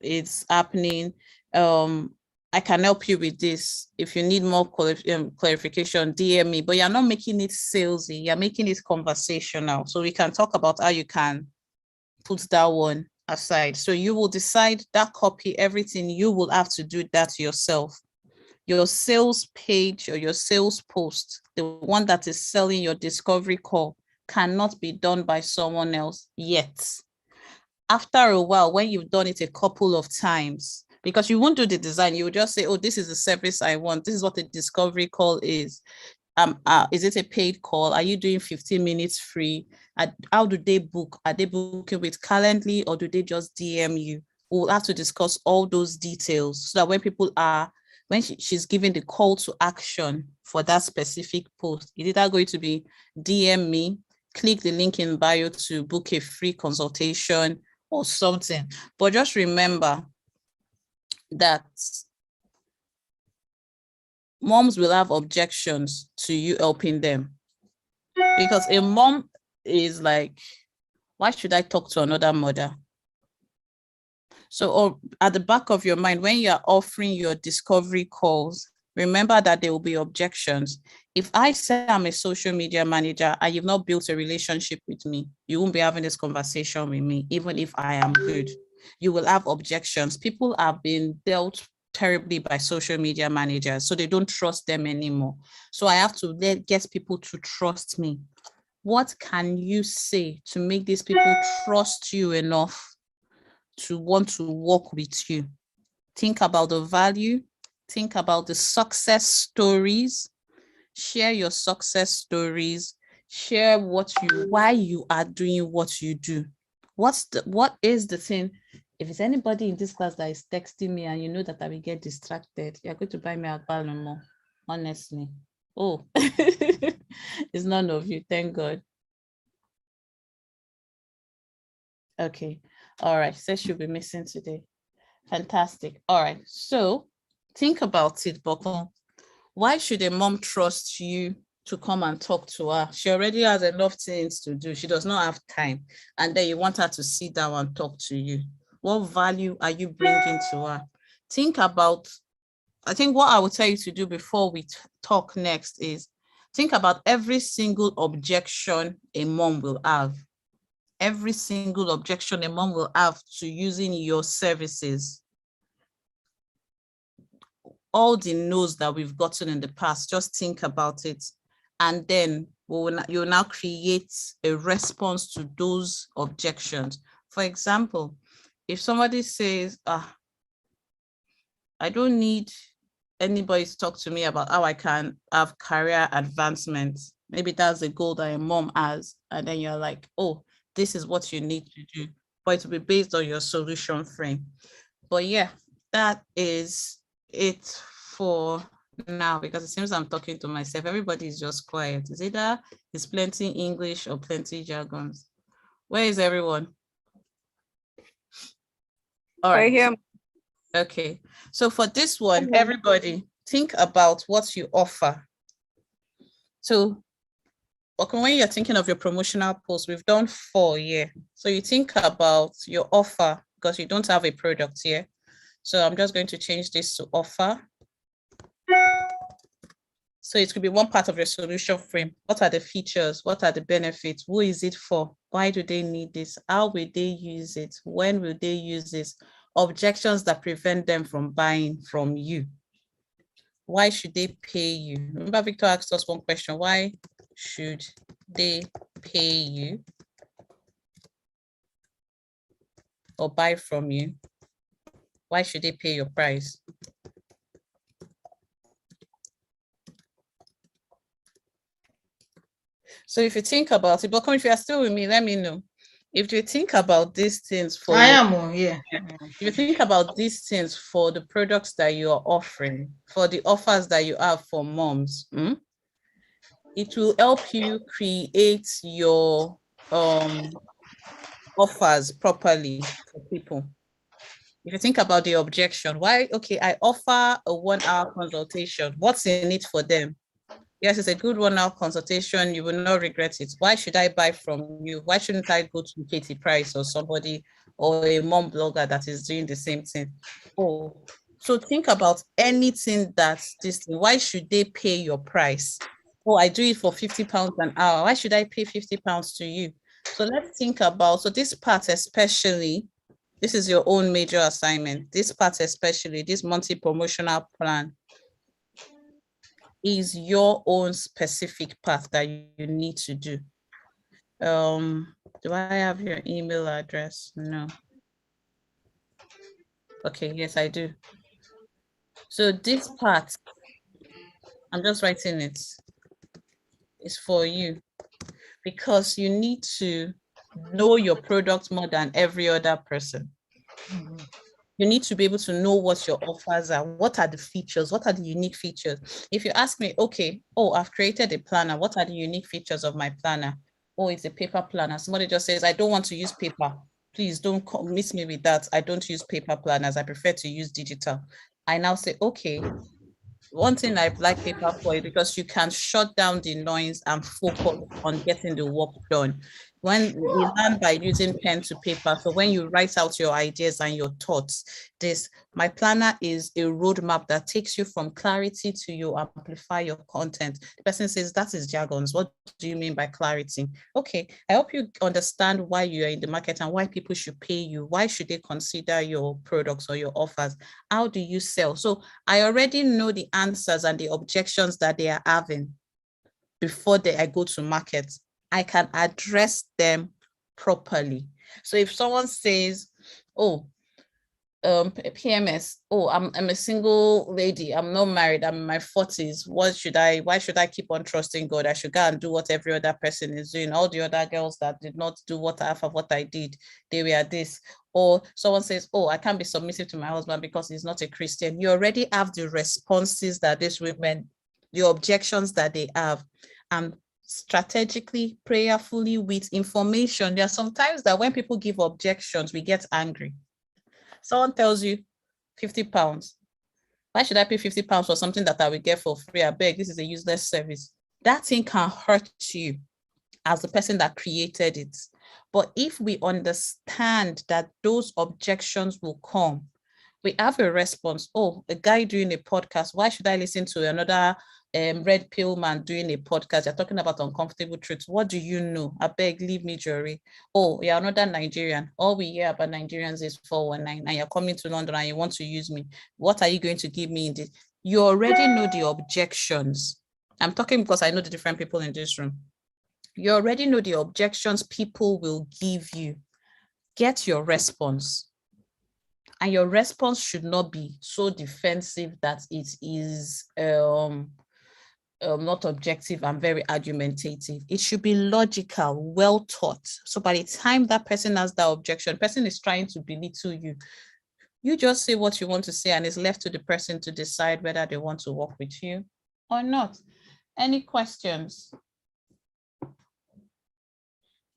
A: is happening. I can help you with this. If you need more clarification, DM me, but you're not making it salesy, you're making it conversational. So we can talk about how you can put that one aside. So you will decide that copy, everything, you will have to do that yourself. Your sales page or your sales post, the one that is selling your discovery call, cannot be done by someone else yet. After a while, when you've done it a couple of times, because you won't do the design, you will just say, oh, this is the service I want. This is what the discovery call is. Is it a paid call? Are you doing 15 minutes free? How do they book? Are they booking with Calendly, or do they just DM you? We'll have to discuss all those details so that when people are, when she's giving the call to action for that specific post, is it going to be DM me, click the link in bio to book a free consultation or something. But just remember that moms will have objections to you helping them, because a mom is like, why should I talk to another mother? So, or at the back of your mind, when you're offering your discovery calls, remember that there will be objections. If I say I'm a social media manager and you've not built a relationship with me, you won't be having this conversation with me, even if I am good. You will have objections. People have been dealt terribly by social media managers, so they don't trust them anymore. So I have to get people to trust me. What can you say to make these people trust you enough to want to work with you? Think about the value, think about the success stories, share your success stories, share why you are doing what you do. What is the thing? If it's anybody in this class that is texting me and you know that I will get distracted, you're going to buy me a balloon more, honestly. Oh, it's none of you, thank God. Okay, all right, so she'll be missing today. Fantastic. All right, so think about it, Boko. Why should a mom trust you to come and talk to her? She already has enough things to do. She does not have time. And then you want her to sit down and talk to you. What value are you bringing to her? Think about, I think what I will tell you to do before we talk next is think about every single objection a mom will have. Every single objection a mom will have to using your services. All the no's that we've gotten in the past, just think about it. And then you'll now create a response to those objections. For example, if somebody says, I don't need anybody to talk to me about how I can have career advancement. Maybe that's a goal that a mom has. And then you're like, oh, this is what you need to do. But it will be based on your solution frame. But yeah, that is it for now, because it seems I'm talking to myself. Everybody is just quiet. It's either it's plenty English or plenty jargons. Where is everyone? All right.
E: Right here.
A: Okay. So for this one, everybody think about what you offer. So when you're thinking of your promotional post, we've done 4 here. So you think about your offer because you don't have a product here. So I'm just going to change this to offer. So it could be one part of your solution frame. What are the features? What are the benefits? Who is it for? Why do they need this? How will they use it? When will they use this? Objections that prevent them from buying from you. Why should they pay you? Remember, Victor asked us one question. Why should they pay you or buy from you? Why should they pay your price? So if you think about it, but if you are still with me, let me know. If you think about these things for if you think about these things for the products that you are offering, for the offers that you have for moms, it will help you create your offers properly for people. If you think about the objection, why, okay, I offer a 1-hour consultation. What's in it for them? Yes, it's a good 1-hour consultation. You will not regret it. Why should I buy from you? Why shouldn't I go to Katie Price or somebody or a mom blogger that is doing the same thing? Oh, so think about anything that's this thing. Why should they pay your price? Oh, I do it for £50 an hour. Why should I pay £50 to you? So let's think about, so this part especially, this is your own major assignment. This part especially, this monthly promotional plan is your own specific path that you need to do. Do I have your email address? No. Okay, yes, I do. So this part, I'm just writing it, is for you because you need to know your product more than every other person. You need to be able to know what your offers are. What are the features? What are the unique features? If you ask me, okay, oh, I've created a planner. What are the unique features of my planner? oh, it's a paper planner. Somebody just says, I don't want to use paper. Please don't miss me with that. I don't use paper planners. I prefer to use digital. I now say, okay, one thing I like paper for is because you can shut down the noise and focus on getting the work done. When we learn by using pen to paper, so when you write out your ideas and your thoughts, my planner is a roadmap that takes you from clarity to you amplify your content. The person says, that is jargons. What do you mean by clarity? Okay, I hope you understand why you are in the market and why people should pay you. Why should they consider your products or your offers? How do you sell? So I already know the answers and the objections that they are having before I go to market. I can address them properly. So if someone says, oh, PMS, oh, I'm a single lady, I'm not married, I'm in my 40s, why should I keep on trusting God? I should go and do what every other person is doing. All the other girls that did not do what I did, they were this. Or someone says, oh, I can't be submissive to my husband because he's not a Christian. You already have the responses that these women, the objections that they have, and strategically, prayerfully, with information. There are sometimes that when people give objections, we get angry. Someone tells you 50 pounds. Why should I pay 50 pounds for something that I will get for free? I beg, this is a useless service. That thing can hurt you as the person that created it. But if we understand that those objections will come, we have a response. Oh, a guy doing a podcast. Why should I listen to another red pill man doing a podcast? You're talking about uncomfortable truths. What do you know? I beg, leave me, Jory. Oh, you're another Nigerian. All we hear about Nigerians is 419, and you're coming to London and you want to use me. What are you going to give me in this? You already know the objections. I'm talking because I know the different people in this room. You already know the objections people will give you. Get your response. And your response should not be so defensive that it is not objective and very argumentative. It should be logical, well thought. So by the time that person has that objection, person is trying to belittle you. You just say what you want to say, and it's left to the person to decide whether they want to work with you or not. Any questions?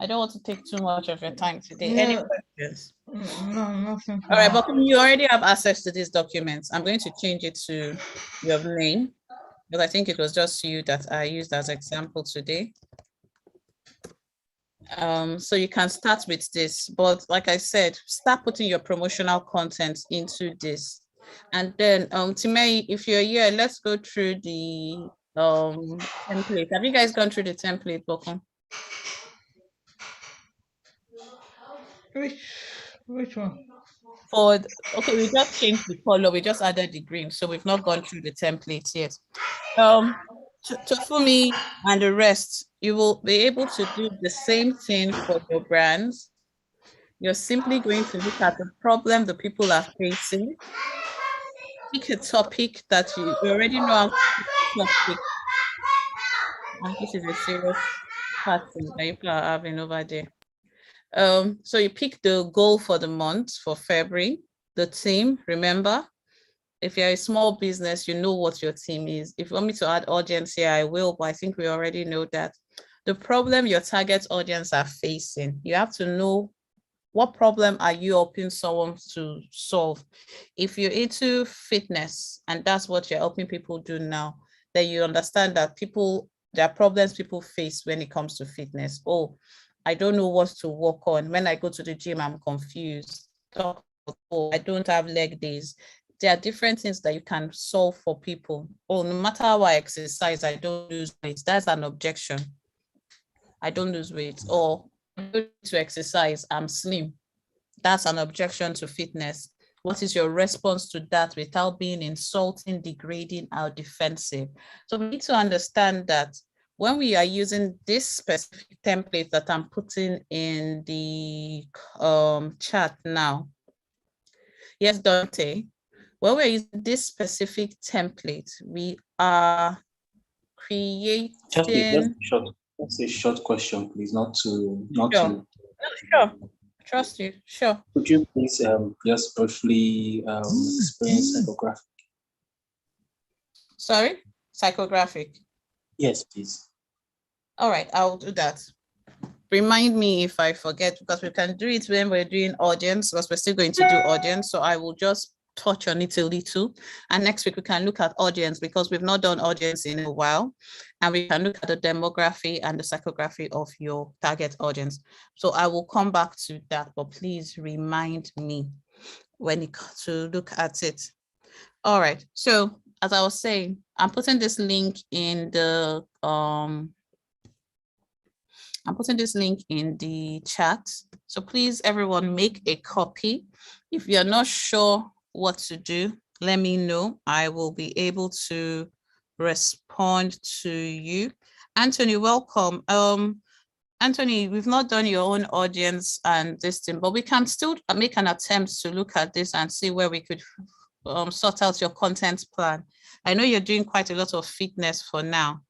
A: I don't want to take too much of your time today. Any questions?
D: No, nothing.
A: All right, but you already have access to these documents. I'm going to change it to your name, because I think it was just you that I used as example today. So you can start with this, but like I said, start putting your promotional content into this. And then Timei, if you're here, let's go through the template. Have you guys gone through the template, Bokon?
D: Which one?
A: Okay, we just changed the color, we just added the green, so we've not gone through the template yet. Tofumi and the rest, you will be able to do the same thing for your brands. You're simply going to look at the problem the people are facing. Pick a topic that you already know how to topic. And this is a serious pattern that people are having over there. So you pick the goal for the month for February, the theme, remember. If you're a small business, you know what your theme is. If you want me to add audience here, I will, but I think we already know that. The problem your target audience are facing, you have to know what problem are you helping someone to solve. If you're into fitness and that's what you're helping people do now, then you understand that there are problems people face when it comes to fitness. Oh, I don't know what to work on. When I go to the gym, I'm confused. Oh, I don't have leg days. There are different things that you can solve for people. Oh, no matter how I exercise, I don't lose weight. That's an objection. I don't lose weight. Or I don't need to exercise, I'm slim. That's an objection to fitness. What is your response to that without being insulting, degrading, or defensive? So we need to understand that when we are using this specific template that I'm putting in the chat now, yes, Dante, when we're using this specific template, we are creating...
B: Just a short question, please, not too...
A: Sure. Trust you, sure.
B: Could you please just briefly explain psychographic?
A: Sorry? Psychographic?
B: Yes, please.
A: All right, I'll do that. remind me if I forget, because we can do it when we're doing audience, because we're still going to do audience. So I will just touch on it a little. And next week we can look at audience, because we've not done audience in a while. And we can look at the demography and the psychography of your target audience. So I will come back to that, but please remind me when it comes to look at it. All right. So as I was saying, I'm putting this link in the chat. So please, everyone, make a copy. If you're not sure what to do, let me know. I will be able to respond to you. Anthony, welcome. Anthony, we've not done your own audience and this thing, but we can still make an attempt to look at this and see where we could sort out your content plan. I know you're doing quite a lot of fitness for now.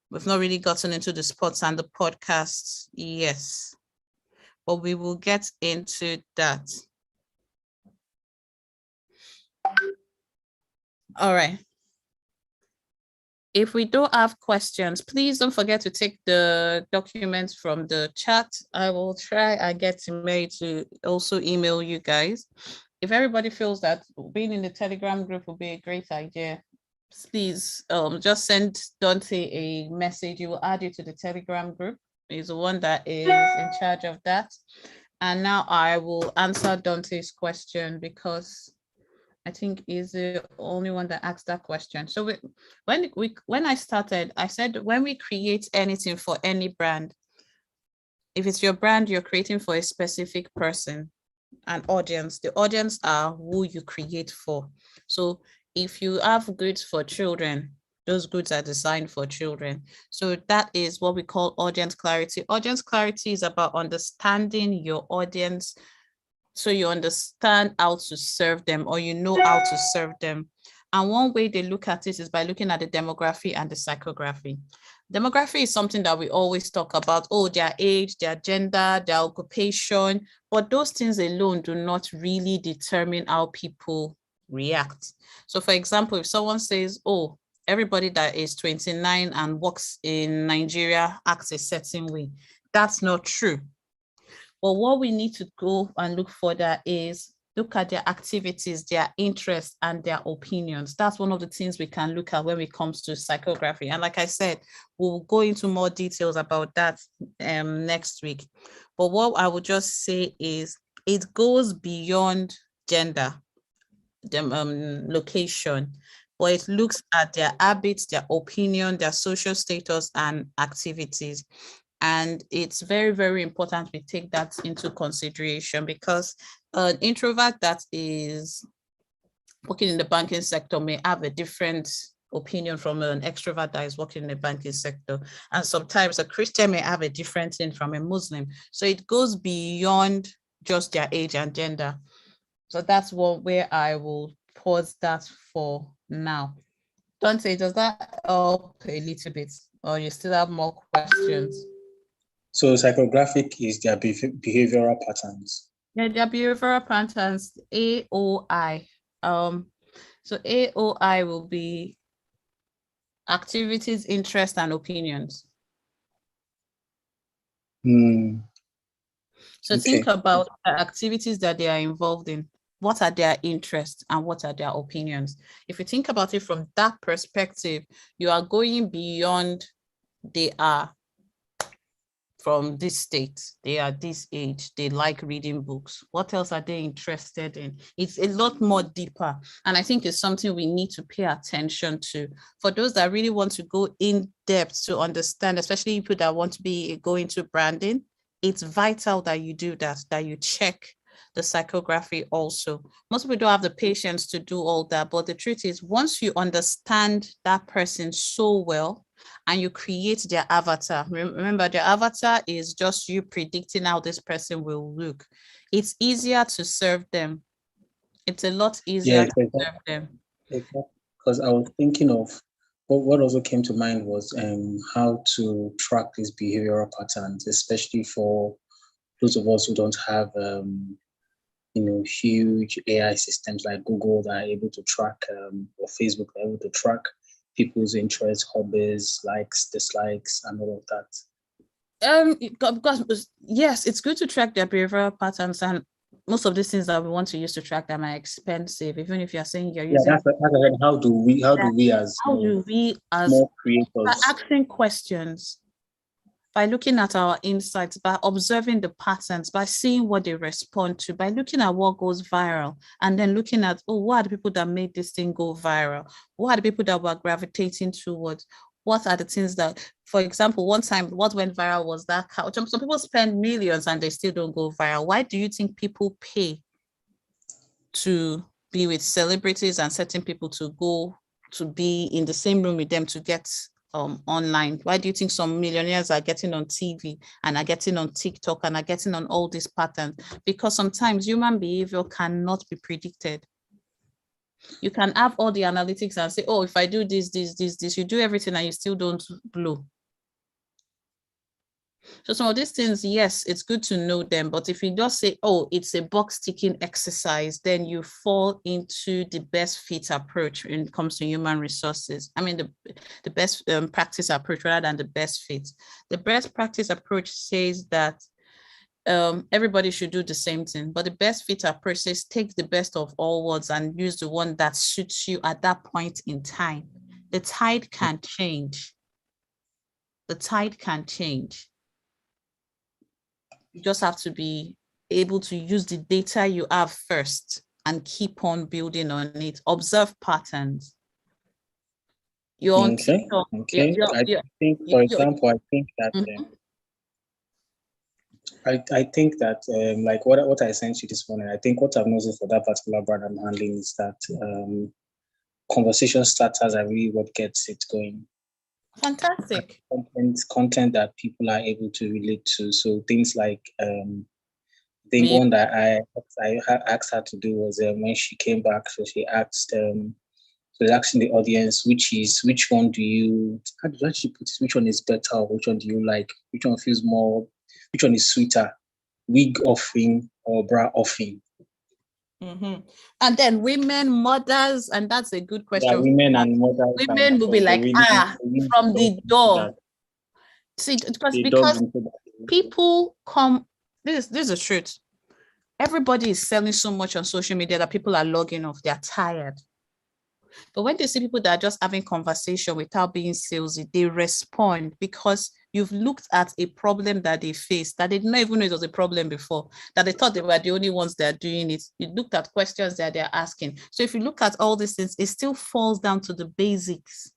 A: We've not really gotten into the sports and the podcasts, yes, but we will get into that. All right. If we don't have questions, please don't forget to take the documents from the chat. I will try and get Mary to also email you guys. If everybody feels that being in the Telegram group will be a great idea, please just send Dante a message. He will add you to the Telegram group. He's the one that is in charge of that. And now I will answer Dante's question, because I think he's the only one that asked that question. So when I started, I said, when we create anything for any brand, if it's your brand, you're creating for a specific person, an audience. The audience are who you create for. So if you have goods for children, those goods are designed for children. So that is what we call audience clarity. Audience clarity is about understanding your audience, so you understand how to serve them, or you know how to serve them. And one way they look at it is by looking at the demography and the psychography. Demography is something that we always talk about. Oh, their age, their gender, their occupation, but those things alone do not really determine how people react. So for example, if someone says, oh, everybody that is 29 and works in Nigeria acts a certain way, that's not true. But what we need to go and look further is look at their activities, their interests, and their opinions. That's one of the things we can look at when it comes to psychography. And like I said, we'll go into more details about that next week. But what I would just say is it goes beyond gender, location, but it looks at their habits, their opinion, their social status, and activities. And it's very, very important we take that into consideration, because an introvert that is working in the banking sector may have a different opinion from an extrovert that is working in the banking sector. And sometimes a Christian may have a different thing from a Muslim. So it goes beyond just their age and gender. So that's where I will pause that for now. Dante, does that help a little bit, or you still have more questions?
B: So psychographic is their behavioral patterns.
A: Yeah, their behavioral patterns, AOI. So AOI will be activities, interests, and opinions. So think about the activities that they are involved in. What are their interests and what are their opinions? If you think about it from that perspective, you are going beyond they are from this state, they are this age, they like reading books. What else are they interested in? It's a lot more deeper. And I think it's something we need to pay attention to. For those that really want to go in depth to understand, especially people that want to go into branding, it's vital that you do that you check the psychography also. Most people don't have the patience to do all that, but the truth is, once you understand that person so well, and you create their avatar. Remember, their avatar is just you predicting how this person will look. It's easier to serve them. It's a lot easier to serve them.
B: Because I was thinking of what also came to mind was how to track these behavioral patterns, especially for those of us who don't have huge AI systems like Google that are able to track, or Facebook that are able to track people's interests, hobbies, likes, dislikes, and all of that.
A: Because yes, it's good to track their behavioral patterns, and most of these things that we want to use to track them are expensive. Even if you're saying you're using,
B: how do we as small creators,
A: by asking questions, by looking at our insights, by observing the patterns, by seeing what they respond to, by looking at what goes viral, and then looking at, oh, what are the people that made this thing go viral? What are the people that were gravitating towards? What are the things that, for example, one time what went viral was that couch. Some people spend millions and they still don't go viral. Why do you think people pay to be with celebrities and certain people to go to be in the same room with them to get online? Why do you think some millionaires are getting on TV and are getting on TikTok and are getting on all these patterns? Because sometimes human behavior cannot be predicted. You can have all the analytics and say, oh, if I do this, you do everything and you still don't blow. So some of these things, yes, it's good to know them, but if you just say, oh, it's a box ticking exercise, then you fall into the best fit approach when it comes to human resources. I mean, the best practice approach rather than the best fit. The best practice approach says that everybody should do the same thing, but the best fit approach says take the best of all worlds and use the one that suits you at that point in time. The tide can change. The tide can change. You just have to be able to use the data you have first and keep on building on it. Observe patterns. You're on TikTok.
B: I think, for example, I think that I think that like what I sent you this morning, I think what I've noticed for that particular brand I'm handling is that conversation starters are really what gets it going.
A: Fantastic.
B: Content that people are able to relate to. So things like I think one that I asked her to do was when she came back. So she asked asking the audience which one do you, how did she put it? Which one is better? Or which one do you like? Which one feels more? Which one is sweeter? Wig offing or bra offing?
A: And then women, mothers, and that's a good question.
B: Yeah, women and mothers.
A: Women will be like, from the door. See, because people come, this is the truth. Everybody is selling so much on social media that people are logging off. They're tired. But when they see people that are just having conversation without being salesy, they respond because you've looked at a problem that they faced, that they didn't even know it was a problem before, that they thought they were the only ones that are doing it. You looked at questions that they're asking. So if you look at all these things, it still falls down to the basics.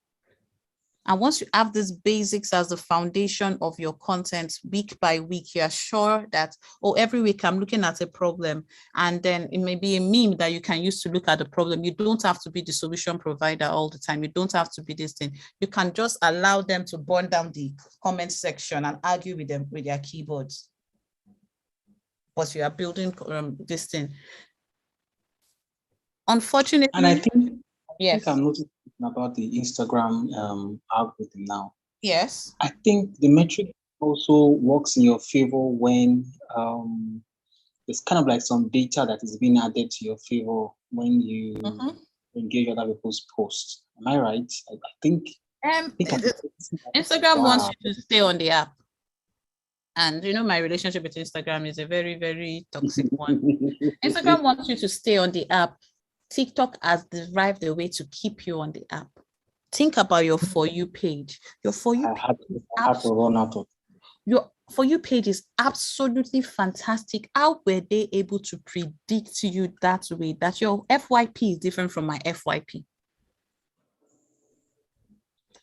A: And once you have these basics as the foundation of your content week by week, you're sure that, oh, every week I'm looking at a problem, and then it may be a meme that you can use to look at the problem. You don't have to be the solution provider all the time. You don't have to be this thing. You can just allow them to burn down the comment section and argue with them with their keyboards. But you are building this thing. Unfortunately,
B: and I think
A: yes,
B: I'm noticing about the Instagram algorithm now.
A: Yes.
B: I think the metric also works in your favor when there's kind of like some data that is being added to your favor when you engage other people's posts. Am I right? I think
A: Instagram wants you to stay on the app. And you know, my relationship with Instagram is a very, very toxic one. Instagram wants you to stay on the app. TikTok has derived a way to keep you on the app. Think about your For You page. Your For You page is absolutely fantastic. How were they able to predict you that way? That your FYP is different from my FYP.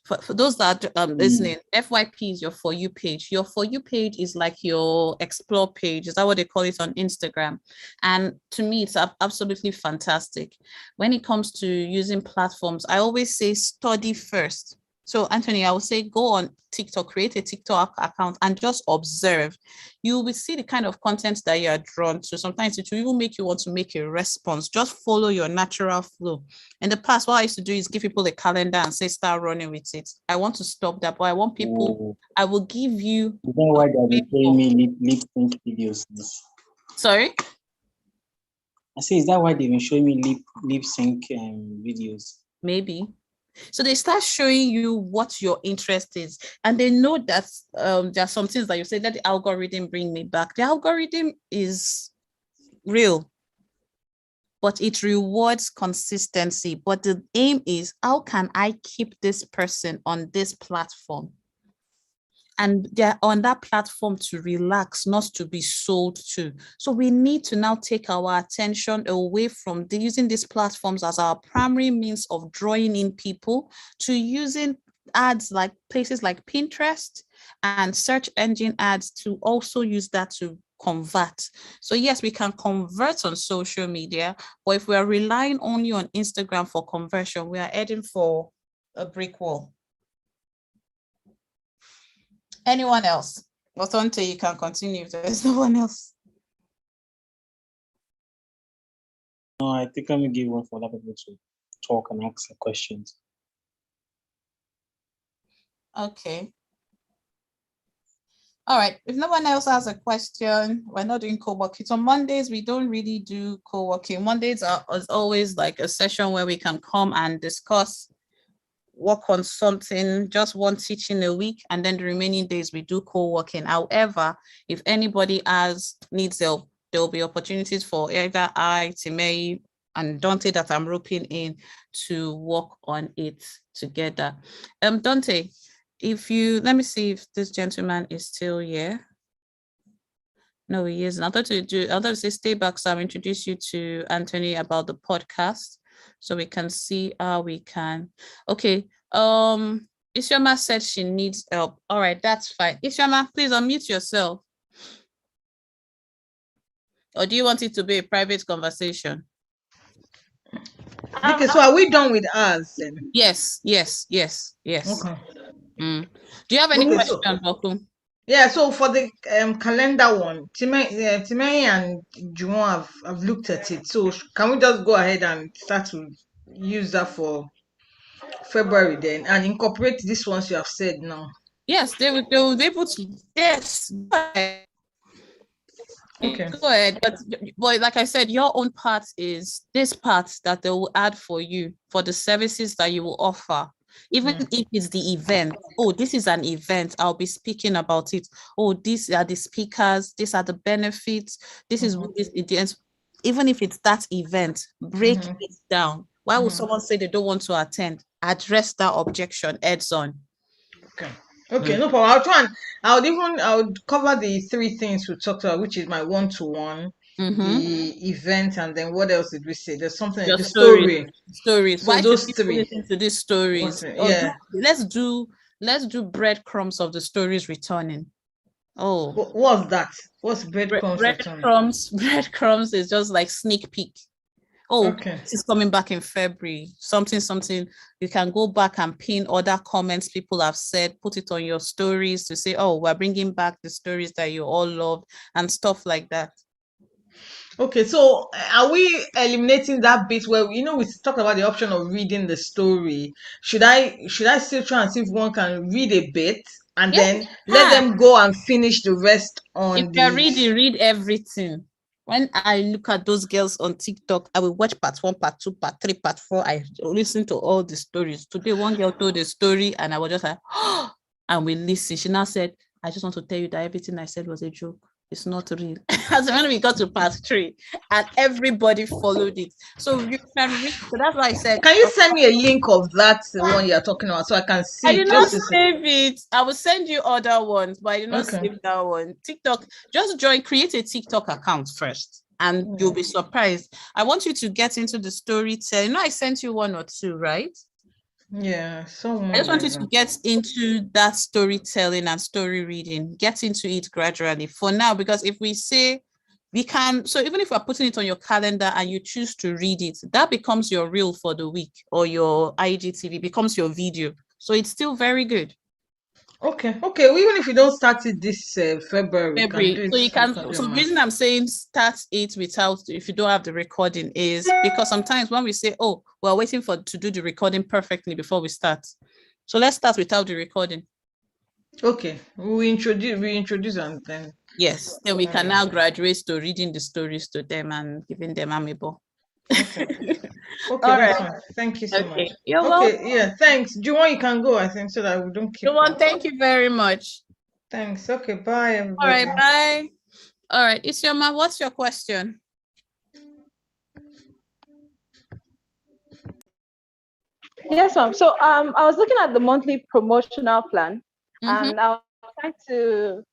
A: For those that are listening, FYP is your For You page. Your For You page is like your explore page. Is that what they call it on Instagram? And to me, it's absolutely fantastic. When it comes to using platforms, I always say study first. So Anthony, I would say go on TikTok, create a TikTok account and just observe. You will see the kind of content that you are drawn to. Sometimes it will even make you want to make a response. Just follow your natural flow. In the past, what I used to do is give people a calendar and say, start running with it. I want to stop that, but I want people, I will give you.
B: Is that why they're showing me lip sync videos?
A: Sorry?
B: I say, is that why they've been showing me lip sync videos?
A: Maybe. So they start showing you what your interest is, and they know that there are some things that you say, let the algorithm bring me back. The algorithm is real, but it rewards consistency. But the aim is, how can I keep this person on this platform? And they're on that platform to relax, not to be sold to. So we need to now take our attention away from using these platforms as our primary means of drawing in people, to using ads like places like Pinterest and search engine ads to also use that to convert. So yes, we can convert on social media, but if we are relying only on Instagram for conversion, we are heading for a brick wall. Anyone else? Otonte, you can continue if there's no one else.
B: No, I think I'm going to give one for other people to talk and ask the questions.
A: Okay. All right. If no one else has a question, we're not doing co-working. So Mondays, we don't really do co-working. Mondays are always like a session where we can come and discuss, work on something, just one teaching a week, and then the remaining days we do co-working. However, if anybody needs help, there will be opportunities for either I, Timei, and Dante that I'm roping in to work on it together. Dante, let me see if this gentleman is still here. No, he isn't. I thought to say stay back, so I'll introduce you to Anthony about the podcast, so we can see how we can. Okay. Isioma said she needs help. All right, that's fine. Isioma, please unmute yourself. Or do you want it to be a private conversation?
D: Okay, so are we done with us then?
A: Yes.
D: Okay.
A: Do you have any questions, Boku?
D: Yeah, so for the calendar one, Timei and Juwon have looked at it. So can we just go ahead and start to use that for February then and incorporate these ones you have said now?
A: Yes, they will be able to. Yes.
D: Okay.
A: Go ahead. But like I said, your own part is this part that they will add for you for the services that you will offer. Even if it's the event, this is an event, I'll be speaking about it. These are the speakers, these are the benefits, this is what this is. Even if it's that event, break it down. Why would someone say they don't want to attend? Address that objection heads on.
D: Okay, no problem. I would cover the three things we talked about, which is my one-to-one, the event, and then what else did we say? There's something, the story.
A: Stories.
D: So
A: why
D: those
A: should people listen to these stories? Let's do breadcrumbs of the stories returning.
D: What's that? What's breadcrumbs returning?
A: Breadcrumbs is just like sneak peek. This is coming back in February, something. You can go back and pin other comments people have said, put it on your stories to say, we're bringing back the stories that you all loved and stuff like that.
D: Okay, so are we eliminating that bit where we talked about the option of reading the story? Should I still try and see if one can read a bit and then let them go and finish the rest on?
A: If you're reading, read everything. When I look at those girls on TikTok, I will watch part 1, part 2, part 3, part 4. I listen to all the stories. Today, one girl told a story and I was just like, and we listen. She now said, I just want to tell you that everything I said was a joke. It's not real. As when we got to part 3 and everybody followed it. So you can read. So that's why I said,
D: can you send me a link of that one you're talking about so I can see?
A: I did not save it. I will send you other ones, but I did not save that one. TikTok, just create a TikTok account first and you'll be surprised. I want you to get into the storytelling. I sent you 1 or 2, right?
D: Yeah,
A: I just want you to get into that storytelling and story reading. Get into it gradually for now, because if we say we can, so even if we're putting it on your calendar and you choose to read it, that becomes your reel for the week, or your IGTV becomes your video. So it's still very good.
D: Okay. Well, even if you don't start it this February,
A: so you can. So the reason I'm saying start it without, if you don't have the recording, is because sometimes when we say, we're waiting to do the recording perfectly before we start. So let's start without the recording.
D: Okay, we introduce and then.
A: Yes, then we can now graduate to reading the stories to them and giving them amiable.
D: Okay. Okay,
A: All
D: that's
A: right.
D: fine. Thank you so much.
A: Okay. You're
D: Okay,
A: welcome.
D: yeah, thanks. Juwon, you can go, I think, so that we don't keep
A: Juwon, thank you very much.
D: Thanks. Okay, bye,
A: All right,
D: everybody.
A: bye. All right, Isioma, what's your question?
G: Yes, ma'am. So I was looking at the monthly promotional plan, and I was trying to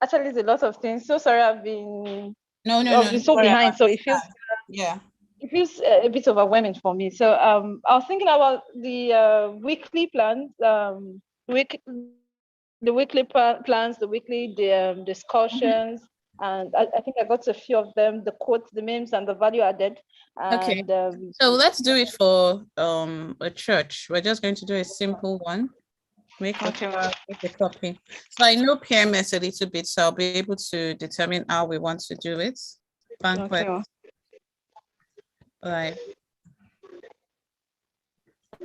G: actually there's a lot of things. So sorry, I've been I've been so
A: Sorry
G: behind.
A: about
G: So it feels
A: Yeah.
G: it feels a bit overwhelming for me. So I was thinking about the weekly plans, the weekly plans, the weekly discussions, and I think I got a few of them, the quotes, the memes, and the value added.
A: Okay.
G: And
A: So let's do it for a church. We're just going to do a simple one. Make a copy. So I know PMS a little bit, so I'll be able to determine how we want to do it. Banquet.
G: Okay.
A: Right.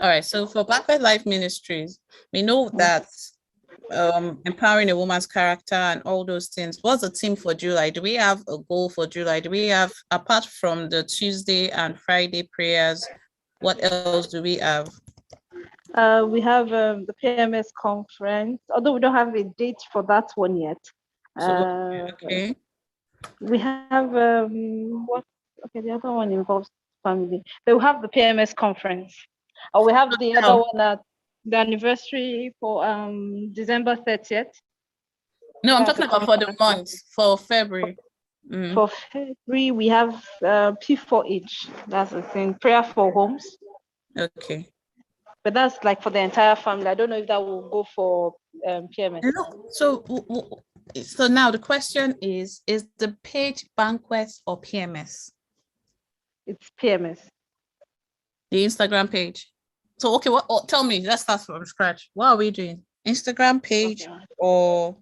A: All right. So for Banquet Life Ministries, we know that empowering a woman's character and all those things. What's the theme for July? Do we have a goal for July? Do we have, apart from the Tuesday and Friday prayers, what else do we have?
G: We have the PMS conference, although we don't have a date for that one yet.
A: Okay.
G: We have what? Okay, the other one involves family. But we have the PMS conference. We have the other one at the anniversary for December 30th.
A: No, I'm talking about for the month, for February.
G: For February, we have P4H. That's the thing. Prayer for homes.
A: Okay.
G: But that's like for the entire family. I don't know if that will go for PMS.
A: No. So now the question is the page banquets or PMS?
G: It's PMS.
A: The Instagram page. So okay, tell me, let's start from scratch. What are we doing? Instagram page or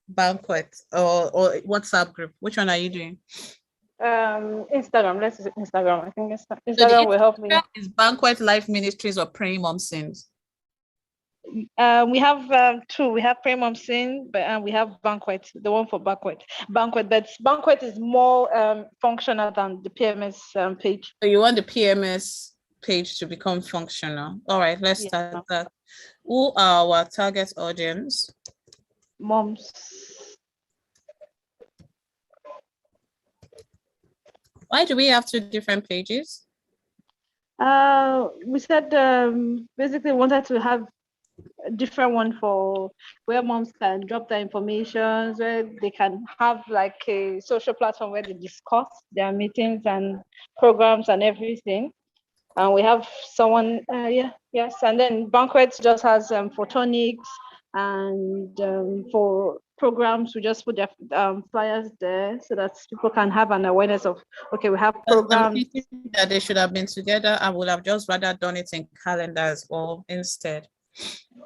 A: banquet or WhatsApp group? Which one are you doing?
G: Instagram. Let's use Instagram. I think Instagram will help me.
A: Is Banquet Life Ministries or Praying Mom Sins?
G: We have two. We have Praying Mom Sin, but we have Banquet, the one for Banquet. But Banquet is more functional than the PMS page.
A: So you want the PMS page to become functional. All right, let's start that. Who are our target audience?
G: Moms.
A: Why do we have two different pages?
G: We said basically wanted to have a different one for where moms can drop their information, where they can have like a social platform where they discuss their meetings and programs and everything. And we have someone, yes. And then Banquet just has photonics, and for programs, we just put their flyers there so that people can have an awareness of, okay, we have programs.
A: That they should have been together. I would have just rather done it in calendars or instead.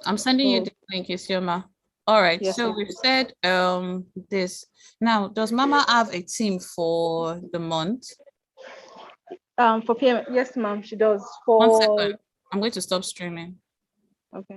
A: I'm sending you the link, Isioma. All right, yes, so we've said this. Now, does Mama have a team for the month?
G: For PM, yes, ma'am, she does. For
A: 1 second. I'm going to stop streaming.
G: Okay.